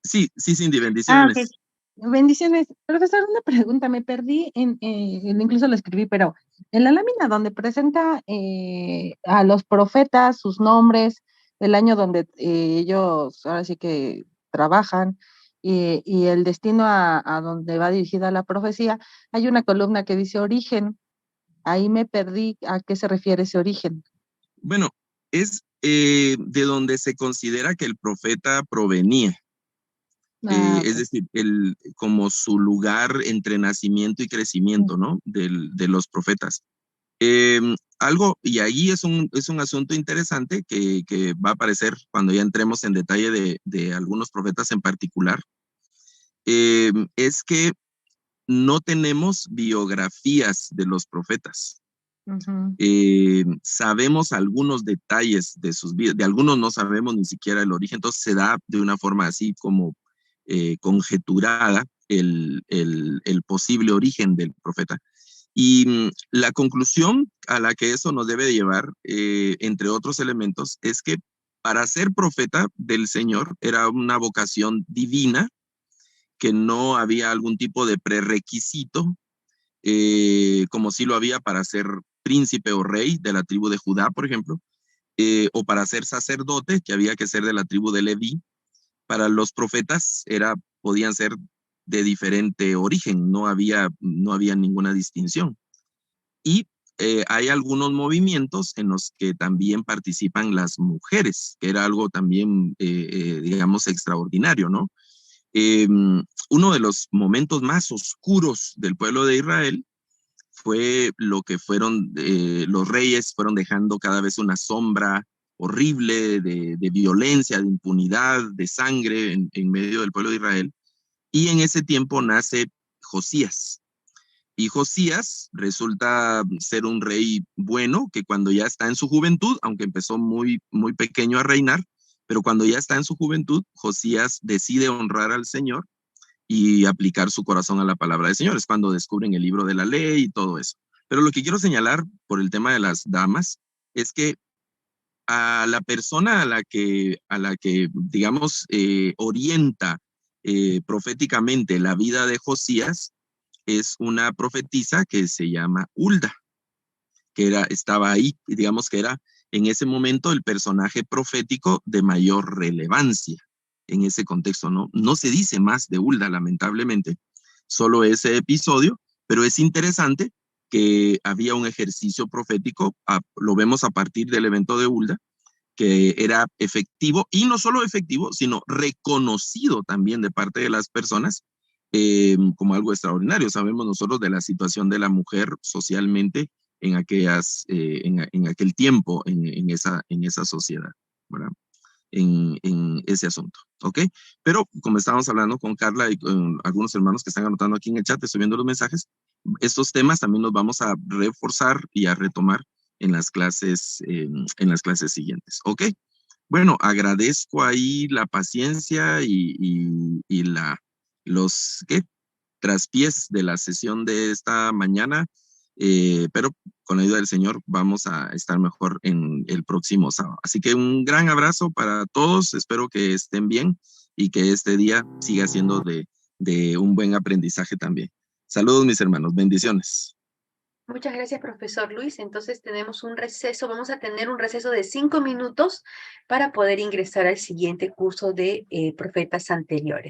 Sí, Cindy, Ok. bendiciones. Bendiciones. Profesor, una pregunta, me perdí incluso lo escribí, pero en la lámina donde presenta a los profetas, sus nombres, el año donde ellos ahora sí que trabajan y el destino a donde va dirigida la profecía, hay una columna que dice origen. Ahí me perdí a qué se refiere ese origen. Bueno, es de donde se considera que el profeta provenía. Es decir, como su lugar entre nacimiento y crecimiento, ¿no? De los profetas. Y ahí es un asunto interesante que va a aparecer cuando ya entremos en detalle de algunos profetas en particular. Es que no tenemos biografías de los profetas. Sabemos algunos detalles de sus vidas, de algunos no sabemos ni siquiera el origen, entonces se da de una forma así como conjeturada el posible origen del profeta. Y la conclusión a la que eso nos debe llevar, entre otros elementos, es que para ser profeta del Señor era una vocación divina, que no había algún tipo de prerequisito, como sí lo había para ser príncipe o rey de la tribu de Judá, por ejemplo, o para ser sacerdote, que había que ser de la tribu de Leví. Para los profetas podían ser de diferente origen, no había ninguna distinción. Y hay algunos movimientos en los que también participan las mujeres, que era algo también, digamos, extraordinario, ¿no? Uno de los momentos más oscuros del pueblo de Israel fue lo que fueron los reyes fueron dejando cada vez una sombra horrible de violencia, de impunidad, de sangre en medio del pueblo de Israel. Y en ese tiempo nace Josías. Y Josías resulta ser un rey bueno, que cuando ya está en su juventud, aunque empezó muy, muy pequeño a reinar, pero cuando ya está en su juventud, Josías decide honrar al Señor y aplicar su corazón a la palabra del Señor. Es cuando descubren el libro de la ley y todo eso. Pero lo que quiero señalar por el tema de las damas es que a la persona a la que digamos, orienta proféticamente la vida de Josías es una profetisa que se llama Hulda. estaba ahí, y digamos que era en ese momento el personaje profético de mayor relevancia en ese contexto, ¿no? No se dice más de Hulda, lamentablemente, solo ese episodio, pero es interesante que había un ejercicio profético, lo vemos a partir del evento de Hulda, que era efectivo, y no solo efectivo, sino reconocido también de parte de las personas como algo extraordinario. Sabemos nosotros de la situación de la mujer socialmente en aquel tiempo, en esa sociedad, ¿verdad? En ese asunto, ¿ok? Pero como estábamos hablando con Carla y con algunos hermanos que están anotando aquí en el chat, estoy viendo los mensajes, estos temas también los vamos a reforzar y a retomar en las clases siguientes, ¿ok? Bueno, agradezco ahí la paciencia y los traspiés de la sesión de esta mañana, pero con la ayuda del Señor vamos a estar mejor en el próximo sábado. Así que un gran abrazo para todos, espero que estén bien y que este día siga siendo de un buen aprendizaje también. Saludos mis hermanos, bendiciones. Muchas gracias, profesor Luis. Entonces tenemos un receso, vamos a tener un receso de 5 minutos para poder ingresar al siguiente curso de profetas anteriores.